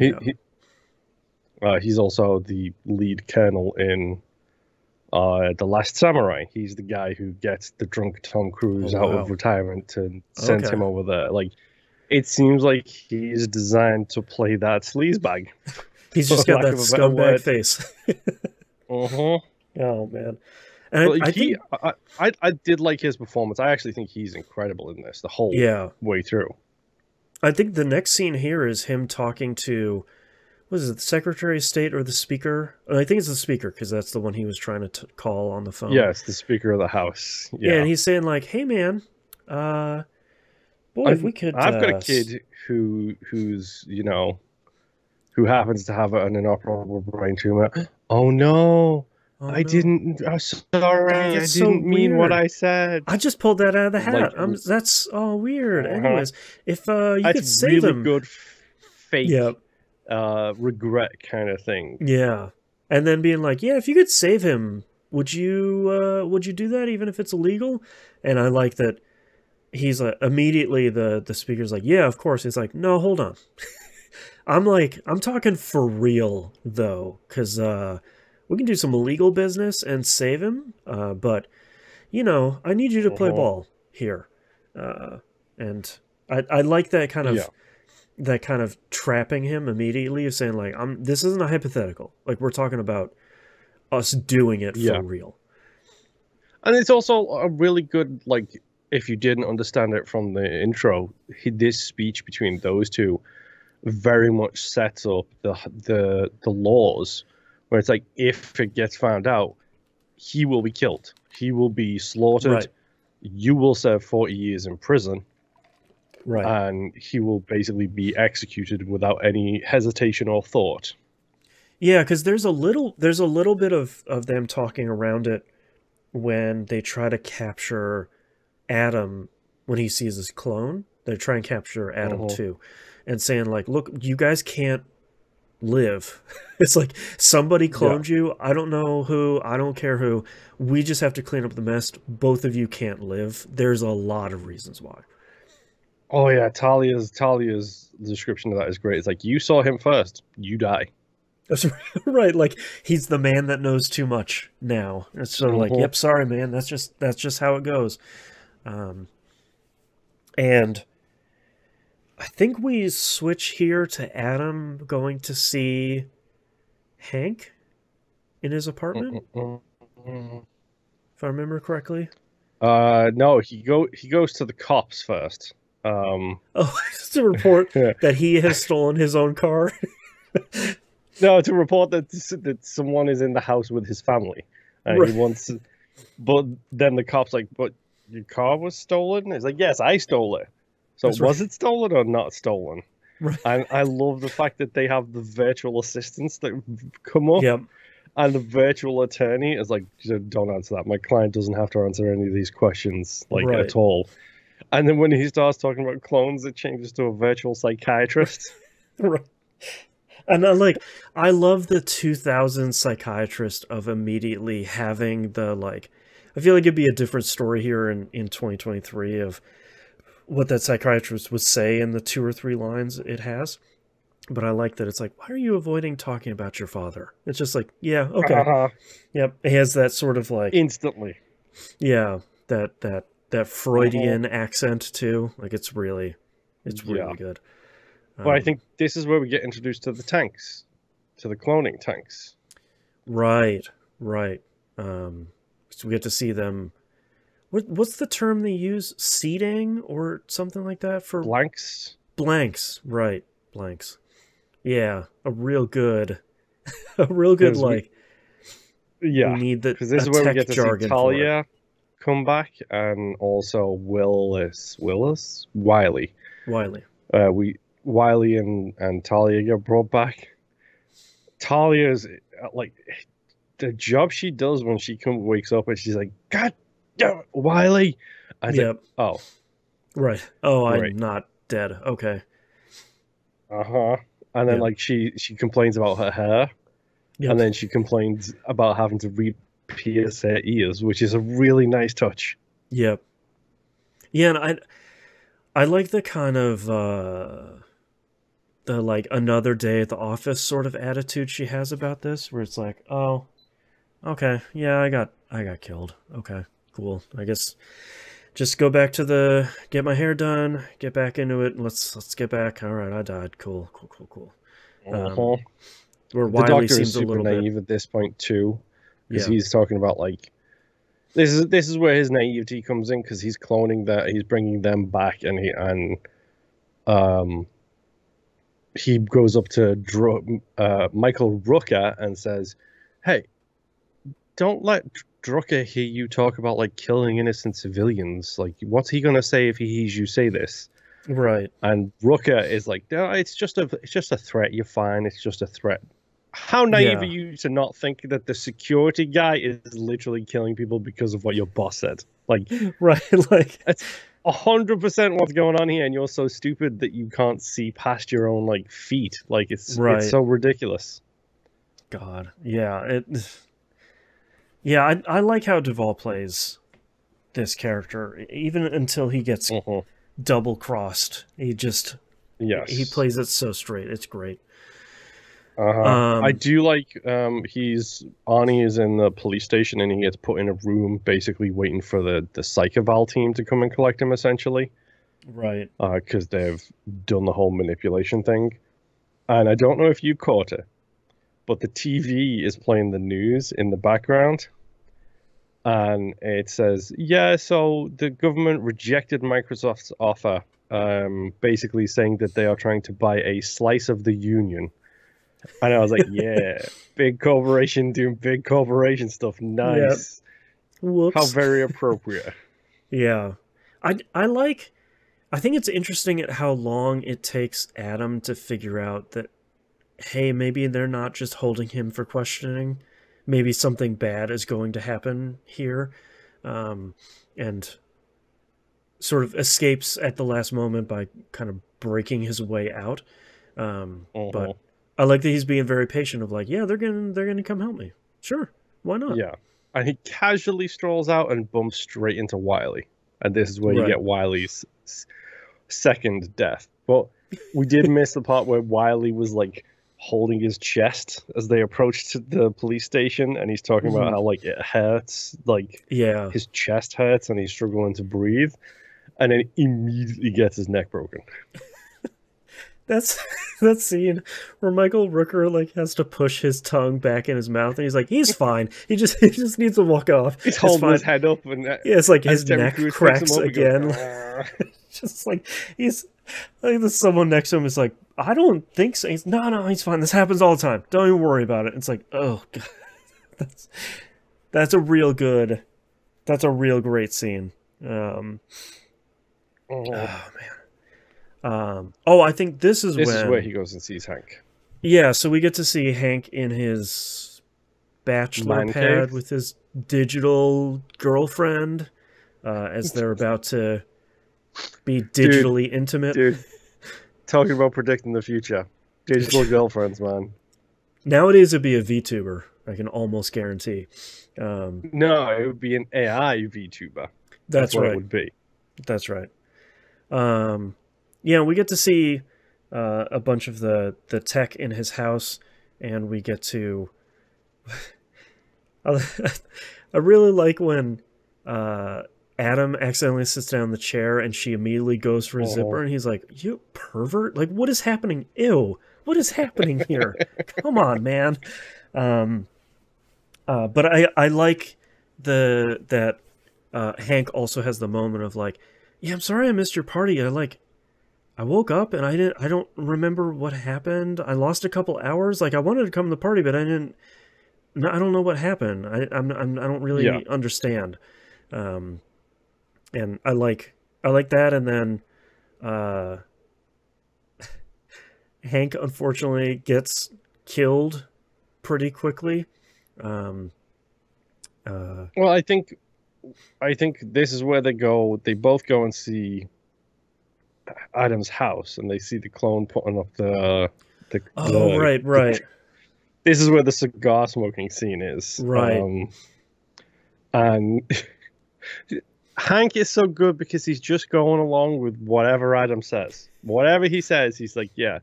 he's also the lead colonel in The Last Samurai. He's the guy who gets the drunk Tom Cruise out of retirement and sends him over there. Like, it seems like he's designed to play that sleazebag. He's just got that scumbag face. Oh man. And I did like his performance. I actually think he's incredible in this the whole way through. I think the next scene here is him talking to, what is it, the Secretary of State or the Speaker? I think it's the Speaker, because that's the one he was trying to call on the phone. Yeah, it's the Speaker of the House. Yeah, and he's saying like, hey man, boy, if we could... I've got a kid who's, you know, who happens to have an inoperable brain tumor. Oh no. I'm sorry. I didn't mean what I said. I just pulled that out of the hat. That's all weird. Anyways, if you could save him, good fake regret kind of thing. Yeah, and then being like, yeah, if you could save him, would you do that even if it's illegal? And I like that he's like, immediately the speaker's like, yeah, of course. He's like, no, hold on. I'm talking for real though, because we can do some illegal business and save him, but, you know, I need you to play ball here. And I like that kind of trapping him immediately, of saying, like, this isn't a hypothetical. Like, we're talking about us doing it for real. And it's also a really good, like, if you didn't understand it from the intro, this speech between those two very much sets up the laws, where it's like, if it gets found out, he will be killed. He will be slaughtered. Right. You will serve 40 years in prison. Right. And he will basically be executed without any hesitation or thought. Yeah, because there's a little bit of them talking around it when they try to capture Adam when he sees his clone. They try and capture Adam too, and saying like, "Look, you guys can't live." It's like somebody cloned you. I don't know who. I don't care who. We just have to clean up the mess. Both of you can't live. There's a lot of reasons why. Oh yeah, Talia's description of that is great. It's like, you saw him first, you die. That's right. Like he's the man that knows too much now. It's sort of like, yep, sorry, man. That's just how it goes. And I think we switch here to Adam going to see Hank in his apartment, if I remember correctly. No, he goes to the cops first. Oh, to report that he has stolen his own car. No, to report that someone is in the house with his family, and right. He wants. But then the cops like, "But your car was stolen." It's like, "Yes, I stole it." So that's was right. It stolen or not stolen? Right. And I love the fact that they have the virtual assistants that come up. Yep. And the virtual attorney is like, "Don't answer that. My client doesn't have to answer any of these questions, like, right. At all." And then when he starts talking about clones, it changes to a virtual psychiatrist. Right. And I love the 2000 psychiatrist of immediately having the, like, I feel like it'd be a different story here in 2023 of what that psychiatrist would say in the 2 or 3 lines it has. But I like that it's like, why are you avoiding talking about your father? It's just like, yeah, okay. Yep. It has that sort of like... Instantly. Yeah, that Freudian accent too. Like it's really good. Well, I think this is where we get introduced to the tanks, to the cloning tanks. Right. So we get to see them. What's the term they use? Seeding or something like that for blanks. Right, blanks. Yeah, a real good like. We need the because this is where we get to see Talia come back, and also Wiley. Wiley and Talia get brought back. Talia's like the job she does when she wakes up and she's like, "God damn it, Wiley!" Like, oh, right. Oh, I'm not dead. Okay. And then like she complains about her hair, and then she complains about having to re-pierce her ears, which is a really nice touch. Yep. Yeah, and I like the kind of the like another day at the office sort of attitude she has about this, where it's like, oh, okay, yeah, I got killed. Okay, cool. I guess just go back to get my hair done, get back into it. Let's get back. All right, I died. Cool. Where the Wiley doctor seems is super a little naive at this point too, because he's talking about like this is where his naivety comes in, because he's cloning that, he's bringing them back, and he goes up to Michael Rooker and says, "Hey, don't let Drucker hear you talk about like killing innocent civilians. Like, what's he gonna say if he hears you say this?" Right. And Rooker is like, "No, it's just a threat. You're fine. It's just a threat." How naive are you to not think that the security guy is literally killing people because of what your boss said? Like, right, like it's 100% what's going on here, and you're so stupid that you can't see past your own like feet. Like it's so ridiculous. God, yeah, I like how Duvall plays this character, even until he gets double crossed. He he plays it so straight. It's great. I do like Arnie is in the police station, and he gets put in a room basically waiting for the psych-eval team to come and collect him, essentially. Right. Because they've done the whole manipulation thing. And I don't know if you caught it, but the TV is playing the news in the background. And it says, yeah, so the government rejected Microsoft's offer, basically saying that they are trying to buy a slice of the union. And I was like, yeah, big corporation doing big corporation stuff. Nice. Yep. Whoops. How very appropriate. Yeah. I think it's interesting at how long it takes Adam to figure out that, hey, maybe they're not just holding him for questioning. maybe something bad is going to happen here, and sort of escapes at the last moment by kind of breaking his way out. But I like that he's being very patient of like, yeah, they're gonna come help me. Sure, why not? Yeah. And he casually strolls out and bumps straight into Wiley. And this is where you Right. get Wiley's second death. But we did miss the part where Wiley was like holding his chest as they approached the police station, and he's talking about how like it hurts, like Yeah, his chest hurts and he's struggling to breathe, and then immediately gets his neck broken. that's that scene where Michael Rooker like has to push his tongue back in his mouth, and he's like, he's fine. He just needs to walk off. He's holding his head up, and yeah, it's like his Terry neck Crews picks cracks him up and goes, again. Just like he's like there's someone next to him is like, I don't think so. He's no, he's fine. This happens all the time. Don't even worry about it. It's like, oh god, that's a real great scene. Oh man. I think this is where he goes and sees Hank. Yeah, so we get to see Hank in his bachelor Man pad cave? with his digital girlfriend, as they're about to be digitally intimate. Dude, talking about predicting the future. Digital girlfriends, man. Nowadays it'd be a VTuber, I can almost guarantee. No, it would be an AI VTuber. That's what right. it would be. That's right. Yeah, we get to see a bunch of the tech in his house, and we get to. I really like when Adam accidentally sits down in the chair, and she immediately goes for a zipper, and he's like, "You pervert! Like, what is happening? Ew! What is happening here? Come on, man!" But I like that Hank also has the moment of like, yeah, I'm sorry I missed your party. I woke up and I don't remember what happened. I lost a couple hours. Like I wanted to come to the party, but I didn't. I don't know what happened. I don't really understand. And I like that. And then Hank unfortunately gets killed pretty quickly. Well, I think this is where they go. They both go and see Adam's house, and they see the clone putting up the right. This is where the cigar smoking scene is. Right. And Hank is so good because he's just going along with whatever Adam says. Whatever he says, he's like, yeah.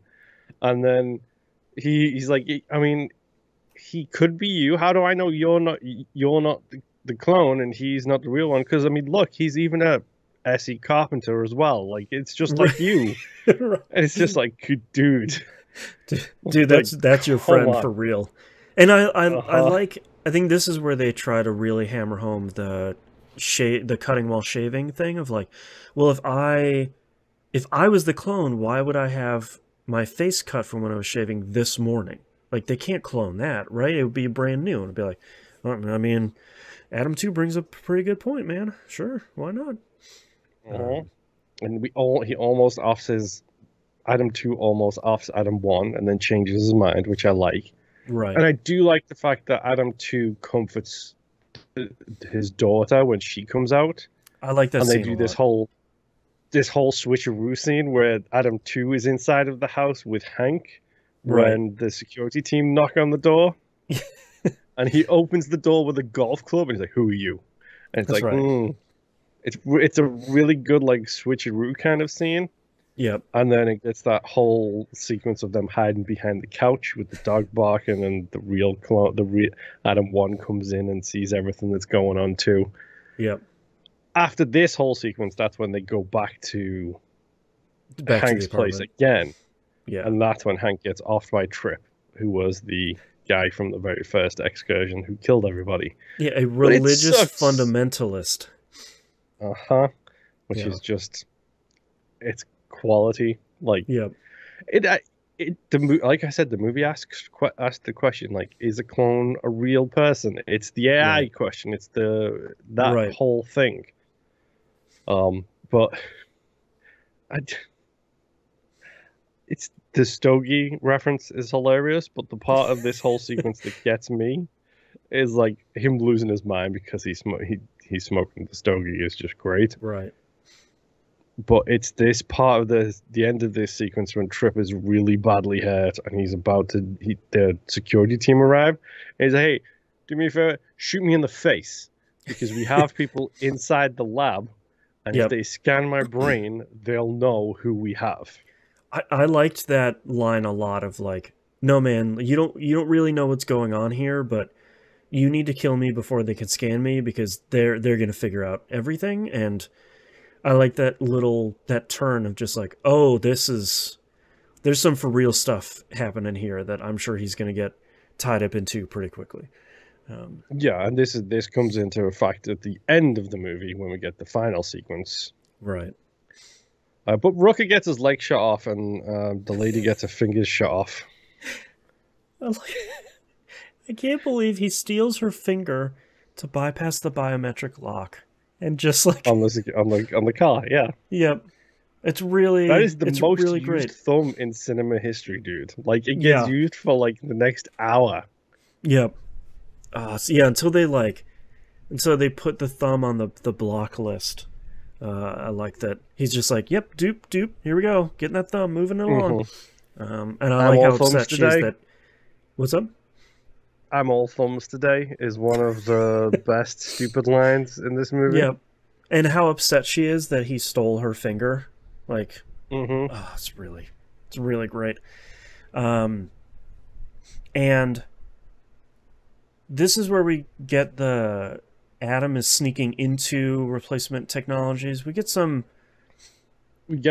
And then he's like, I mean, he could be you. How do I know you're not the clone and he's not the real one? Because I mean, look, he's even a S.E. Carpenter as well. Like, it's just like you. Right. And it's just like, dude, that's your friend for real. And I think this is where they try to really hammer home the cutting while shaving thing of like, well, if I was the clone, why would I have my face cut from when I was shaving this morning? Like, they can't clone that, right? It would be brand new. And it'd be like, I mean, Adam 2 brings up a pretty good point, man. Sure, why not? And he almost offs his Adam 2 almost offs Adam 1 and then changes his mind, which I like. Right. And I do like the fact that Adam 2 comforts his daughter when she comes out. I like that. And they do this whole switcheroo scene where Adam 2 is inside of the house with Hank when the security team knock on the door. And he opens the door with a golf club and he's like, "Who are you?" And it's it's a really good like switcheroo kind of scene. Yep. And then it gets that whole sequence of them hiding behind the couch with the dog barking, and the real clone, Adam 1 comes in and sees everything that's going on too. Yep. After this whole sequence, that's when they go back to Hank's place again. Yeah. And that's when Hank gets offed by Trip, who was the guy from the very first excursion who killed everybody. Yeah, a religious fundamentalist. Which is just, it's quality. Like, yep. Like I said, the movie asked the question, like, is a clone a real person? It's the AI question. It's that whole thing. But it's the Stogie reference is hilarious, but the part of this whole sequence that gets me is like him losing his mind because he's smoking the stogie is just great. Right. But it's this part of the end of this sequence when Trip is really badly hurt and he's about to the security team arrive. And he's like, "Hey, do me a favor, shoot me in the face because we have people inside the lab, and if they scan my brain, they'll know who we have." I liked that line a lot of like, "No man, you don't really know what's going on here, but you need to kill me before they can scan me because they're gonna figure out everything." And I like that turn of just like, oh, there's some for real stuff happening here that I'm sure he's going to get tied up into pretty quickly. Yeah, and this comes into effect at the end of the movie when we get the final sequence. Right. But Rooker gets his leg shot off, and the lady gets her fingers shot off. I can't believe he steals her finger to bypass the biometric lock. And just like on the car, yeah. Yep. It's really that is the most really used great thumb in cinema history, dude. Like it gets used for like the next hour. Yep. So yeah, until they put the thumb on the block list. I like that he's just like, yep, doop, here we go, getting that thumb, moving it along. And I like how upset she is that. What's up? "I'm all thumbs today" is one of the best stupid lines in this movie. Yeah, and how upset she is that he stole her finger. Like, it's really great. And this is where we get the Adam is sneaking into replacement technologies. We get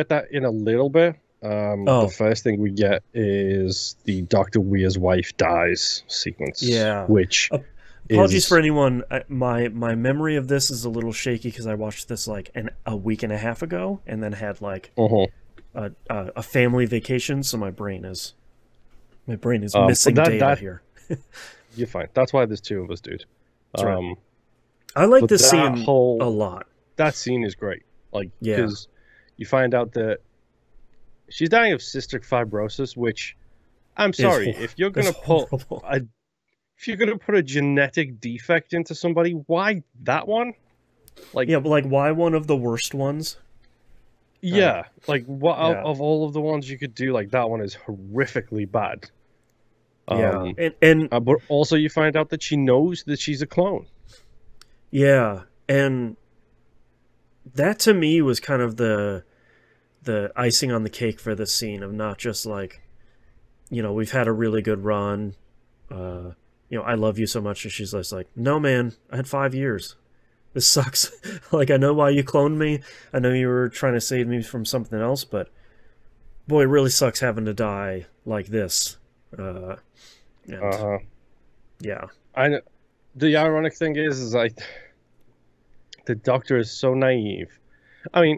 that in a little bit. The first thing we get is the Dr. Weir's wife dies sequence. Yeah. Which apologies for anyone. My memory of this is a little shaky because I watched this like a week and a half ago and then had like a family vacation, so my brain is missing data here. You're fine. That's why there's two of us, dude. That's right. I like this scene a lot. That scene is great. Like, because you find out that she's dying of cystic fibrosis, which I'm sorry, if you're gonna put a genetic defect into somebody, why that one? Like, yeah, but like, why one of the worst ones? Yeah, like what of all of the ones you could do, like that one is horrifically bad. But also you find out that she knows that she's a clone. Yeah, and that to me was kind of the icing on the cake for this scene of not just like, we've had a really good run, I love you so much, and she's just like, no man, I had 5 years. This sucks. Like, I know why you cloned me. I know you were trying to save me from something else, but boy, it really sucks having to die like this. Yeah. The ironic thing is the Doctor is so naive. I mean,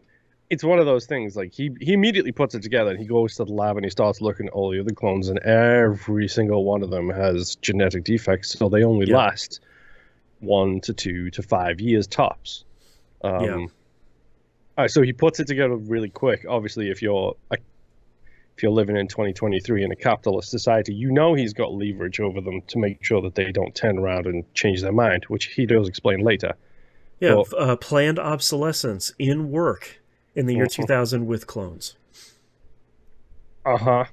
it's one of those things, like, he immediately puts it together, and he goes to the lab, and he starts looking at all the other clones, and every single one of them has genetic defects, so they only last 1 to 2 to 5 years tops. So he puts it together really quick. Obviously, if you're living in 2023 in a capitalist society, he's got leverage over them to make sure that they don't turn around and change their mind, which he does explain later. Yeah, planned obsolescence in work in the year 2000 with clones. I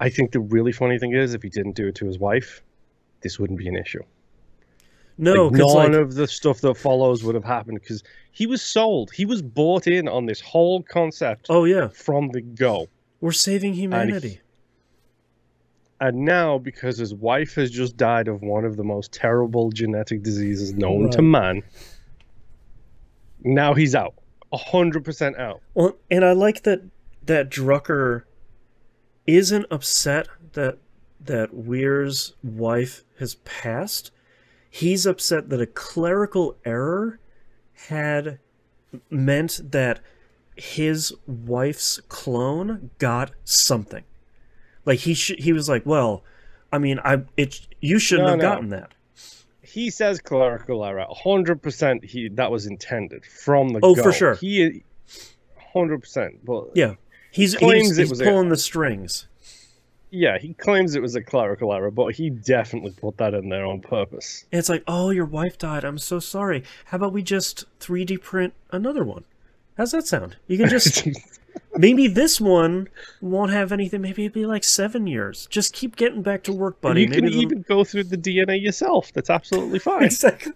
think the really funny thing is, if he didn't do it to his wife, this wouldn't be an issue. No, none of the stuff that follows would have happened, because he was sold. He was bought in on this whole concept. Oh yeah, from the go. We're saving humanity. And now, because his wife has just died of one of the most terrible genetic diseases known to man, now he's out. 100% out. Well, and I like that Drucker isn't upset that Weir's wife has passed. He's upset that a clerical error had meant that his wife's clone got something. Like, he was like, well, I mean, you shouldn't have gotten that. He says clerical error. 100% that was intended from the go. Oh, for sure. 100%. But yeah, he's pulling the strings. Yeah, he claims it was a clerical error, but he definitely put that in there on purpose. And it's like, oh, your wife died. I'm so sorry. How about we just 3D print another one? How's that sound? You can just... Maybe this one won't have anything. Maybe it'd be like 7 years. Just keep getting back to work, buddy. You can even go through the DNA yourself. That's absolutely fine. Exactly.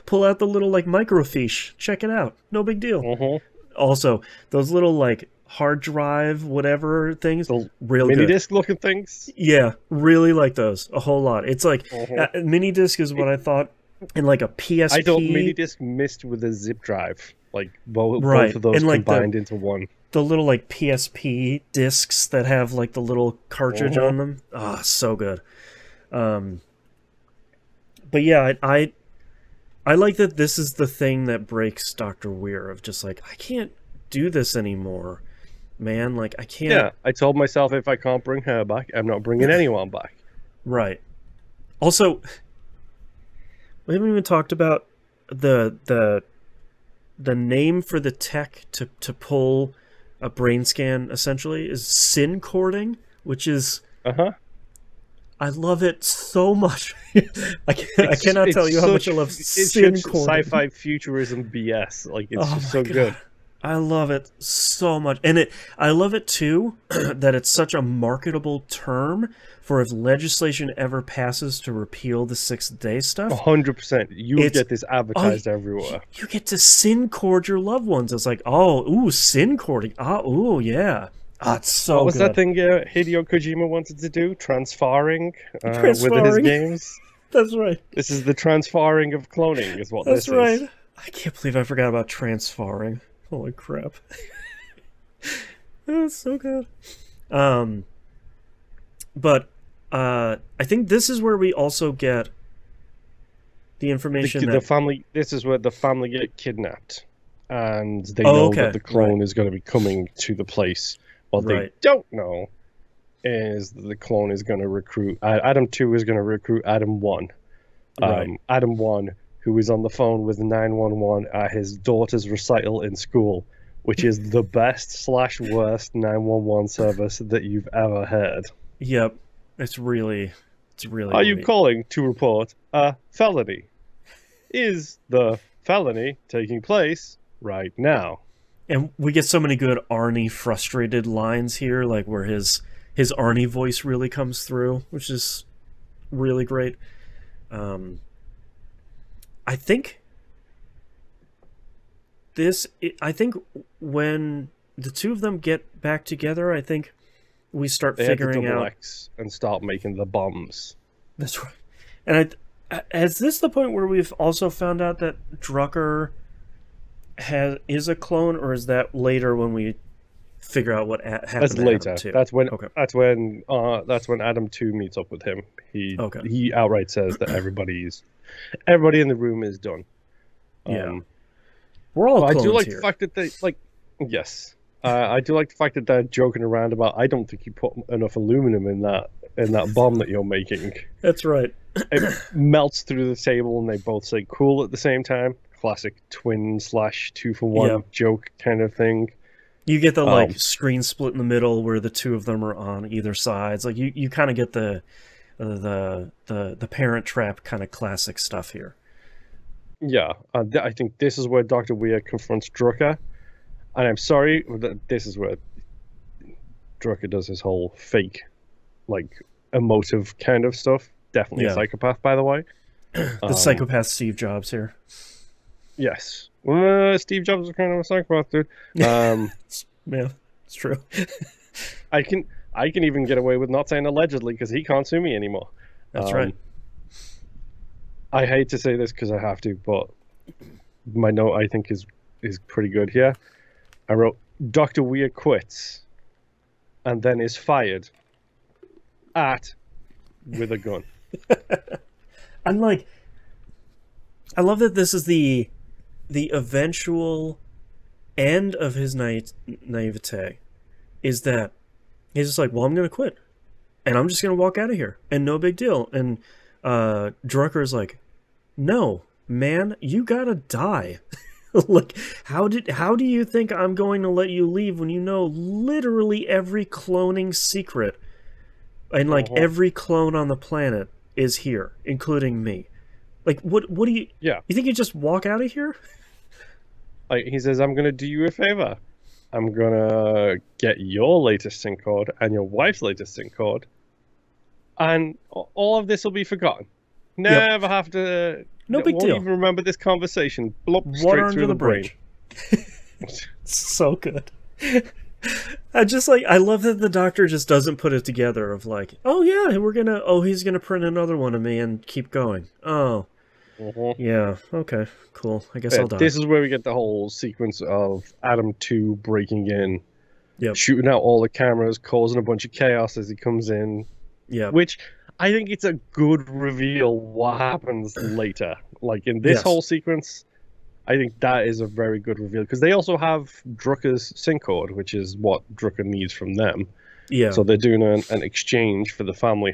Pull out the little, like, microfiche. Check it out. No big deal. Also, those little, like, hard drive, whatever things, real mini good. disc looking things. Yeah, really like those a whole lot. It's like mini disc is what I thought, and like a PSP. I thought mini disc mixed with a zip drive, like both of those and like combined into one. The little like PSP discs that have like the little cartridge on them. Ah, so good. But yeah, I like that this is the thing that breaks Dr. Weir of just like, I can't do this anymore. Man, like, I can't... Yeah, I told myself if I can't bring her back, I'm not bringing anyone back. Right. Also, we haven't even talked about the name for the tech to pull a brain scan, essentially, is syncording, which is... I love it so much. I cannot tell you how much I love syncording. It's sci-fi futurism BS. Like, it's just so good. I love it so much. And I love it, too, that it's such a marketable term for if legislation ever passes to repeal the 6th-day stuff. 100%. You get this advertised everywhere. You get to syncord your loved ones. It's like, oh, ooh, syncording. Ah, ooh, yeah. Ah, it's so good. What was that thing Hideo Kojima wanted to do? Transfarring with his games? That's right. This is the transfarring of cloning, is what this is. That's right. I can't believe I forgot about transfarring. Holy crap. That's so good. But I think this is where we also get the information the family. This is where the family get kidnapped, and they know that the clone is going to be coming to the place. What they don't know is that the clone is going to recruit... Adam 2 is going to recruit Adam 1. Adam 1, who is on the phone with 911 at his daughter's recital in school, which is the best/worst 911 service that you've ever heard. Yep. It's really... Are you calling to report a felony? Is the felony taking place right now? And we get so many good Arnie frustrated lines here, like where his Arnie voice really comes through, which is really great. I think when the two of them get back together, I think we start figuring out X and start making the bombs. That's right. And is this the point where we've also found out that Drucker is a clone, or is that later when we figure out what happened? That's later. Adam 2? That's when Adam 2 meets up with him. He outright says that everybody in the room is done. We're all clones I do like here. the fact that they yes. I do like the fact that they're joking around about, I don't think you put enough aluminum in that bomb that you're making. That's right. It melts through the table and they both say cool at the same time. Classic twin / 2-for-1 joke kind of thing. You get the screen split in the middle where the two of them are on either sides. Like you kind of get the Parent Trap kind of classic stuff here. Yeah, I think this is where Dr. Weir confronts Drucker. And I'm sorry, this is where Drucker does his whole fake, emotive kind of stuff. Definitely a psychopath, by the way. The psychopath Steve Jobs here. Yes. Steve Jobs is kind of a psychopath, dude. Yeah, it's true. I can even get away with not saying allegedly because he can't sue me anymore. That's right. I hate to say this because I have to, but my note I think is pretty good here. I wrote, Dr. Weir quits and then is fired with a gun. I love that this is the eventual end of his naivete, is that he's just like, well, I'm going to quit and I'm just going to walk out of here and no big deal. And Drucker is like, no, man, you gotta die. Like, how do you think I'm going to let you leave when you know literally every cloning secret and like every clone on the planet is here, including me. Like, what do you... Yeah. You think you just walk out of here? Like, he says, I'm going to do you a favor. I'm going to get your latest sync code and your wife's latest sync code. And all of this will be forgotten. Never have to... No big deal. Won't even remember this conversation. Blop, Water straight under through the brain. bridge. So good. I love that the Doctor just doesn't put it together of like, oh yeah, he's gonna print another one of me and keep going. Oh. Yeah, okay, cool. I guess I'll die. This is where we get the whole sequence of Adam 2 breaking in, yep, shooting out all the cameras, causing a bunch of chaos as he comes in. Yeah. Which I think it's a good reveal what happens later. Like in this whole sequence, I think that is a very good reveal because they also have Drucker's sync code, which is what Drucker needs from them. Yeah. So they're doing an exchange for the family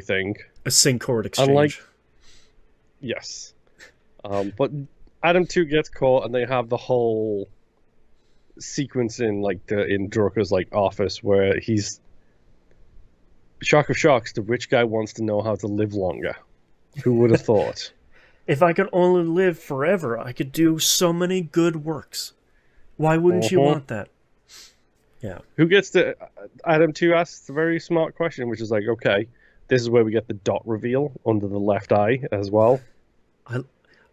thing. A sync code exchange. Yes. But Adam 2 gets caught and they have the whole sequence in Drucker's office where he's shock of shocks, the rich guy wants to know how to live longer. Who would have thought? If I could only live forever, I could do so many good works. Why wouldn't you want that? Yeah. Who gets to... Adam 2 asks a very smart question, which is like, okay, this is where we get the dot reveal under the left eye as well.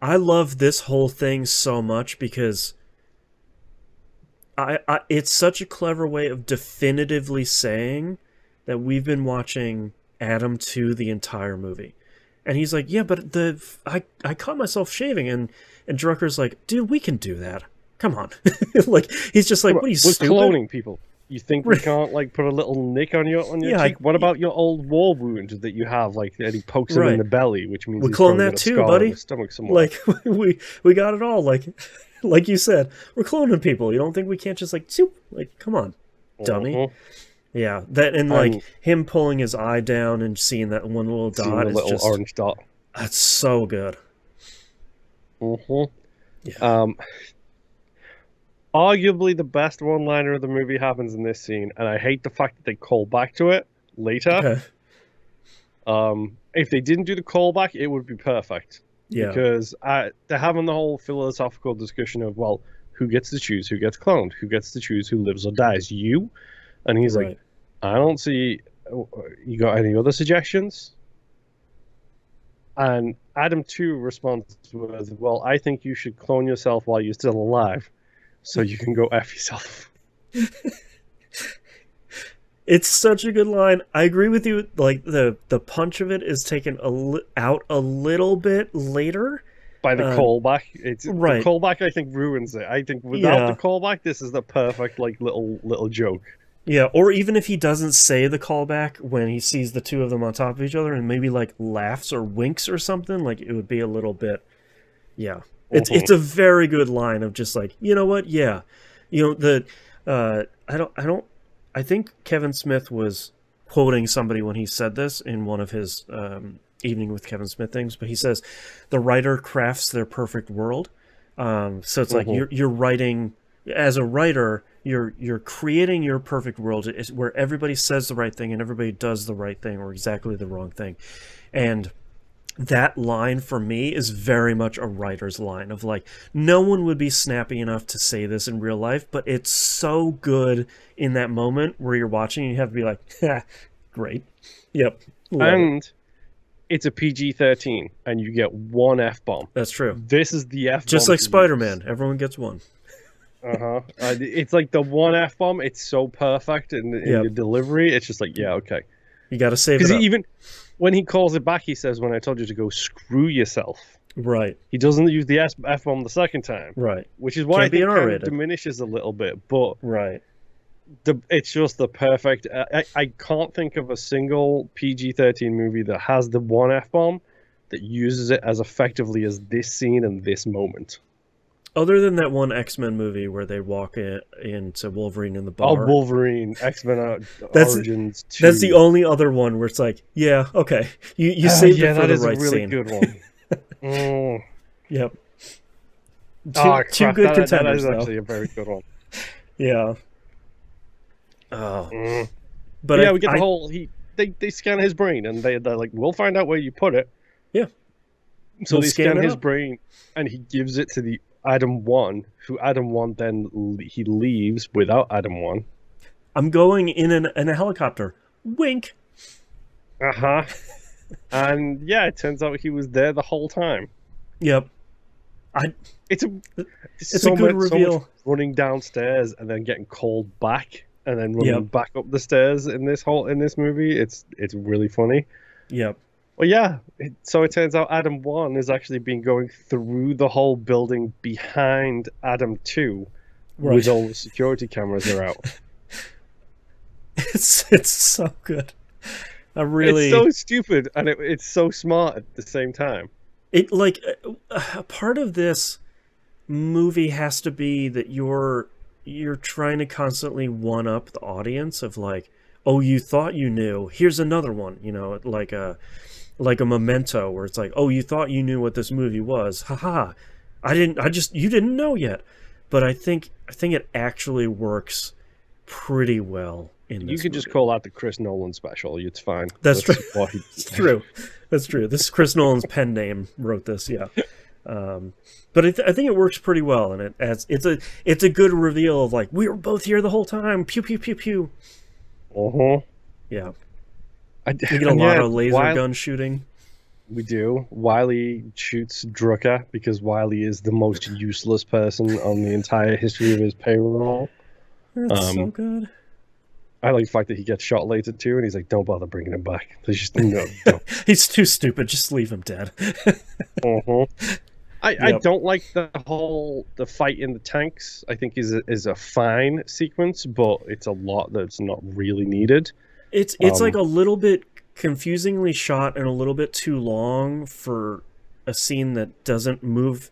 I love this whole thing so much because it's such a clever way of definitively saying that we've been watching Adam 2 the entire movie. And he's like, yeah, but I caught myself shaving, and Drucker's like, dude, we can do that. Come on. Like, he's just like, what are you, stupid? We're cloning people. You think we can't put a little nick on your cheek? What about your old war wound that you have, that he pokes him in the belly, which means we clone that too, buddy. Stomach somewhere. we got it all. Like you said, we're cloning people. You don't think we can't just come on, dummy. Yeah, that and him pulling his eye down and seeing that one little dot, is orange dot. That's so good. Yeah. Arguably the best one-liner of the movie happens in this scene, and I hate the fact that they call back to it later. Okay. If they didn't do the callback, it would be perfect. Yeah. Because they're having the whole philosophical discussion of, well, who gets to choose who gets cloned? Who gets to choose who lives or dies? You? And he's like, I don't see... You got any other suggestions? And Adam 2 responds with, well, I think you should clone yourself while you're still alive, so you can go F yourself. It's such a good line. I agree with you. The punch of it is taken out a little bit later. By the callback. The callback, I think, ruins it. I think without the callback, this is the perfect little joke. Yeah, or even if he doesn't say the callback when he sees the two of them on top of each other and maybe laughs or winks or something, it would be a little bit, yeah. It's a very good line of just you know what, yeah. I think Kevin Smith was quoting somebody when he said this in one of his Evening with Kevin Smith things, but he says the writer crafts their perfect world. So it's you're writing, as a writer, you're creating your perfect world. It's where everybody says the right thing and everybody does the right thing or exactly the wrong thing. And that line for me is very much a writer's line of no one would be snappy enough to say this in real life, but it's so good in that moment where you're watching and you have to be like, ha, great. Yep. And it's a PG-13 and you get one F-bomb. That's true. This is the F-bomb. Just like Spider-Man, everyone gets one. It's the one F-bomb. It's so perfect in the delivery. It's just yeah, okay. You got to save it up. Because even when he calls it back, he says, when I told you to go screw yourself. Right. He doesn't use the F-bomb the second time. Right. Which is why I think it kind of diminishes a little bit. But it's just the perfect... I can't think of a single PG-13 movie that has the one F-bomb that uses it as effectively as this scene and this moment. Other than that one X-Men movie where they walk into Wolverine in the bar. Oh, Wolverine, X-Men Origins 2. That's the only other one where it's yeah, okay. You saved it for the right scene. Yeah, that is a really good one. Yep. Two good contenders, that is though. Actually a very good one. Yeah. Oh. But yeah, we get the whole... they scan his brain, and they're like, we'll find out where you put it. Yeah. So We'll they scan his up. brain, and he gives it to the Adam 1, who Adam 1 then he leaves without Adam 1. I'm going in a helicopter. Wink. Uh-huh. And yeah, it turns out he was there the whole time. Yep. It's so a good reveal. So much running downstairs and then getting called back and then running back up the stairs in this movie. It's really funny. Yep. Well, yeah. So it turns out Adam 1 has actually been going through the whole building behind Adam 2, with all the security cameras are out. It's so good. It's so stupid, and it's so smart at the same time. It like a part of this movie has to be that you're trying to constantly one up the audience of like, oh, you thought you knew, here's another one, you know, like a Memento, where it's like, oh, you thought you knew what this movie was, haha, you didn't know yet. But I think it actually works pretty well in this. You could movie. just call out the Chris Nolan special. It's fine. That's true. It's true. That's true. This is Chris Nolan's pen name wrote this. Yeah. But I think it works pretty well, and it's a good reveal of like, we were both here the whole time. Pew pew pew pew. Yeah. We get a lot of laser gun shooting. We do. Wiley shoots Drucker because Wiley is the most useless person on the entire history of his payroll. That's so good. I like the fact that he gets shot later too, and he's like, "Don't bother bringing him back. There's just no." He's too stupid. Just leave him dead. I don't like the fight in the tanks. I think is a fine sequence, but it's a lot that's not really needed. It's like a little bit confusingly shot and a little bit too long for a scene that doesn't move.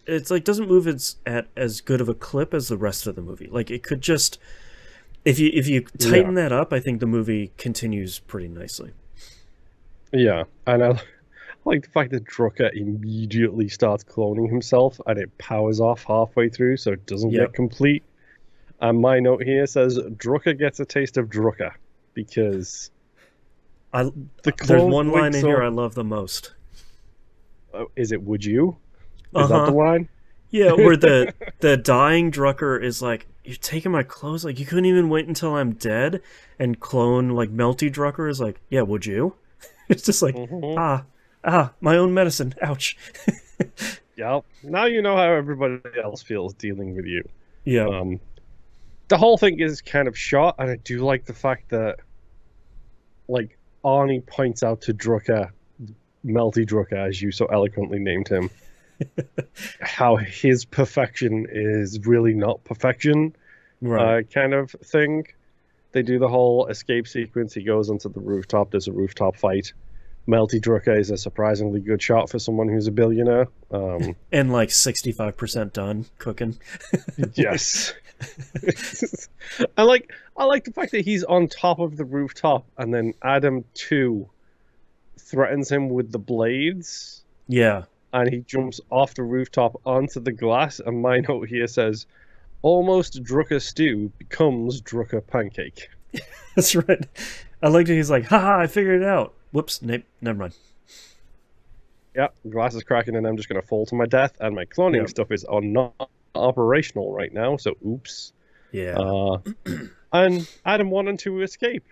It's like doesn't move at as good of a clip as the rest of the movie. Like it could just, if you tighten that up, I think the movie continues pretty nicely. Yeah, and I like the fact that Drucker immediately starts cloning himself and it powers off halfway through, so it doesn't get complete. And my note here says Drucker gets a taste of Drucker because there's one line in here I love the most. Is it "would you"? Is that the line? Yeah, where the dying Drucker is like, "You're taking my clothes? Like, you couldn't even wait until I'm dead?" And clone, like, melty Drucker is like, "Yeah, would you?" It's just like, my own medicine. Ouch. Yep. Now you know how everybody else feels dealing with you. Yeah. The whole thing is kind of shot, and I do like the fact that, like, Arnie points out to Drucker, Melty Drucker, as you so eloquently named him, how his perfection is really not perfection, kind of thing. They do the whole escape sequence. He goes onto the rooftop. There's a rooftop fight. Melty Drucker is a surprisingly good shot for someone who's a billionaire. And like 65% done cooking. Yes. I like the fact that he's on top of the rooftop and then Adam 2 threatens him with the blades. Yeah. And he jumps off the rooftop onto the glass, and my note here says, "Almost Drucker stew becomes Drucker pancake." That's right. I liked it. He's like, "Haha, I figured it out. Whoops, never mind." Yep, glass is cracking, and I'm just going to fall to my death, and my cloning stuff is not operational right now, so oops. Yeah. And Adam wanted to escape.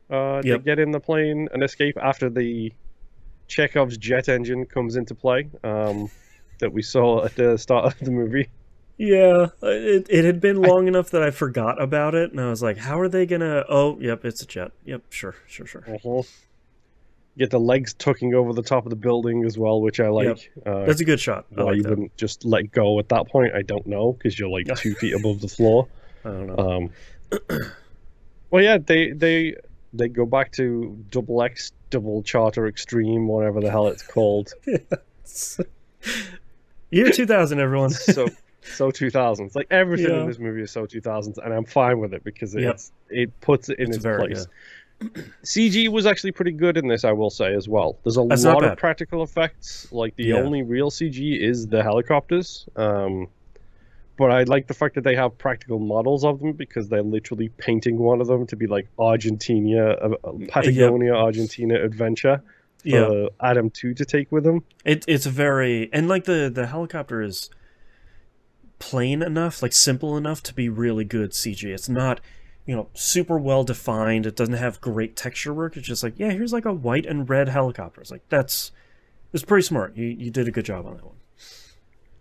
To get in the plane and escape after the Chekhov's jet engine comes into play that we saw at the start of the movie. Yeah, it had been long enough that I forgot about it, and I was like, how are they gonna... Oh, yep, it's a jet. Yep, sure. Get the legs tucking over the top of the building as well, which I like. Yep. That's a good shot. Why you wouldn't just let go at that point, I don't know, because you're like 2 feet above the floor. I don't know. Well, yeah, they go back to XX, Double Charter Extreme, whatever the hell it's called. Year 2000, everyone. so 2000s. Like, everything in this movie is so 2000s, and I'm fine with it because it puts it in its place. CG was actually pretty good in this, I will say, as well. There's a lot of practical effects. Like, the only real CG is the helicopters. But I like the fact that they have practical models of them because they're literally painting one of them to be like Yep. Patagonia, Argentina adventure Yep. for Adam 2 to take with him. It's very, and like the helicopter is plain enough, like simple enough to be really good CG. It's not, super well defined. It doesn't have great texture work. It's just like, yeah, here's like a white and red helicopter. It's like it's pretty smart. You did a good job on that one.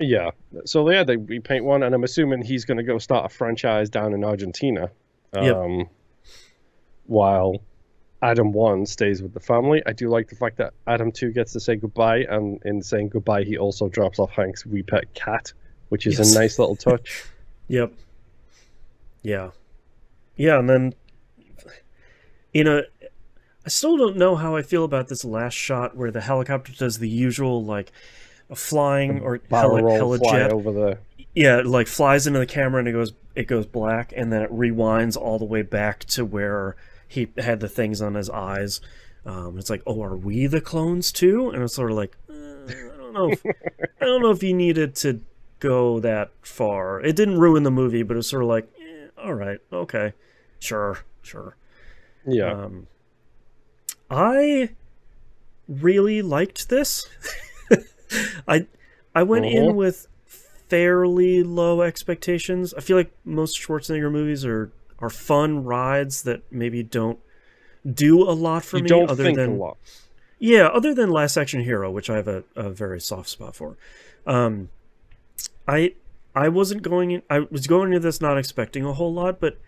Yeah. So yeah, we paint one, and I'm assuming he's going to go start a franchise down in Argentina, Yep. while Adam 1 stays with the family. I do like the fact that Adam 2 gets to say goodbye, and in saying goodbye, he also drops off Hank's wee pet cat, which is Yes. a nice little touch. Yep. Yeah. Yeah, and then I still don't know how I feel about this last shot where the helicopter does the usual like flying or Barrel roll fly helijet. over the. Yeah, it like flies into the camera and it goes black, and then it rewinds all the way back to where he had the things on his eyes. It's like, oh, are we the clones too? And it's sort of like, I don't know. I don't know if you needed to go that far. It didn't ruin the movie, but it was sort of like, all right, okay, sure. Yeah. I really liked this. I went in with fairly low expectations. I feel like most Schwarzenegger movies are fun rides that maybe don't do a lot for You me. don't Other think than a lot. yeah, other than Last Action Hero, which I have a very soft spot for. Um, I wasn't going in. I was going into this not expecting a whole lot, but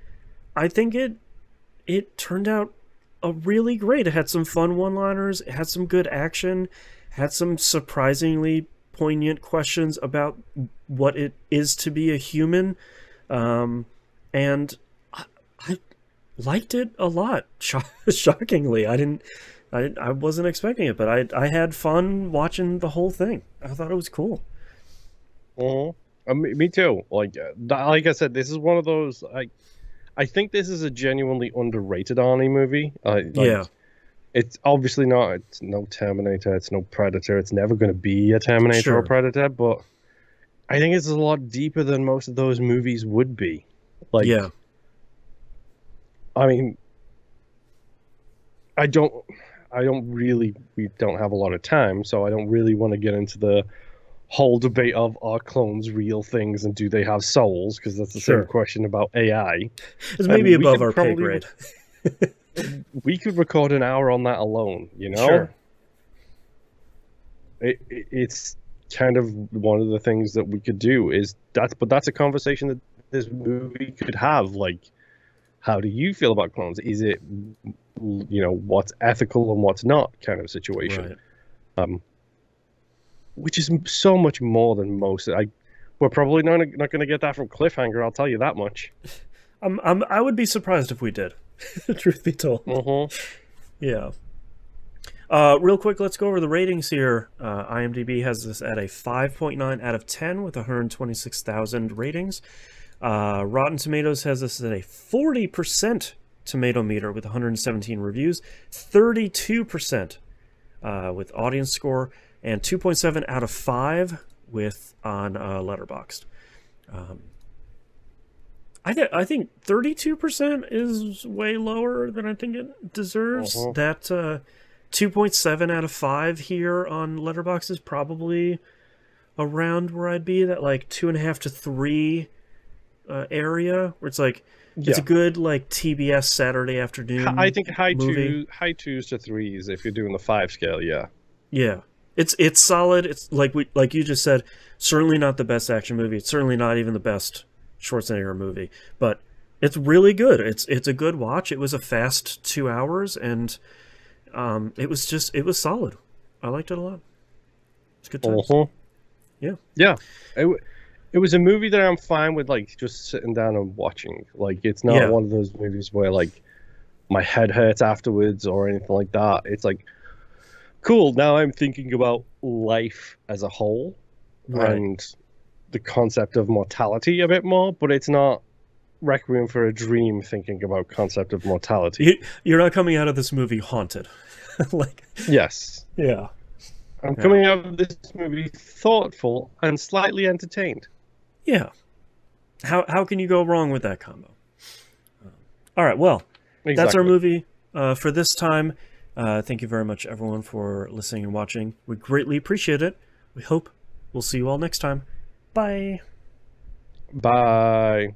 I think it turned out really great. It had some fun one-liners. It had some good action. Had some surprisingly poignant questions about what it is to be a human, and I liked it a lot. Shockingly, I wasn't expecting it, but I had fun watching the whole thing. I thought it was cool. Me too. Like I said, this is one of those. I think this is a genuinely underrated Arnie movie. Yeah, It's obviously not. It's no Terminator. It's no Predator. It's never going to be a Terminator or sure. Predator. But I think it's a lot deeper than most of those movies would be. Like, Yeah, I mean, I don't really. We don't have a lot of time, so I don't really want to get into the whole debate of are clones real things and do they have souls? Because that's the sure. same question about AI. It's maybe We above could our pay probably grade. we could record an hour on that alone. Sure. It's kind of one of the things that we could do but that's a conversation that this movie could have. Like, how do you feel about clones? Is it, what's ethical and what's not kind of situation? Right. Which is so much more than most. We're probably not going to get that from Cliffhanger. I'll tell you that much. I would be surprised if we did. Truth be told. Yeah. Real quick, let's go over the ratings here. IMDb has this at a 5.9 out of 10 with 126,000 ratings. Rotten Tomatoes has this at a 40% tomato meter with 117 reviews, 32% with audience score, and 2.7 out of 5 on Letterboxd. I think 32% is way lower than I think it deserves. That 2.7 out of 5 here on Letterboxd is probably around where I'd be. That like 2.5 to 3 area where it's like it's a good like TBS Saturday afternoon. I think high movie. high 2s to 3s if you're doing the 5 scale. Yeah. It's solid. It's like you just said, certainly not the best action movie. It's certainly not even the best Schwarzenegger movie, but it's really good. It's a good watch. It was a fast 2 hours, and it was solid. I liked it a lot. It's good times. Yeah. It was a movie that I'm fine with, like, just sitting down and watching. Like, it's not one of those movies where like my head hurts afterwards or anything like that. It's like, cool, now I'm thinking about life as a whole and the concept of mortality a bit more, but it's not Requiem for a Dream thinking about concept of mortality. You're not coming out of this movie haunted. Yes. Yeah. I'm coming out of this movie thoughtful and slightly entertained. Yeah. How can you go wrong with that combo? All right, well, Exactly. that's our movie for this time. Thank you very much, everyone, for listening and watching. We greatly appreciate it. We hope we'll see you all next time. Bye. Bye.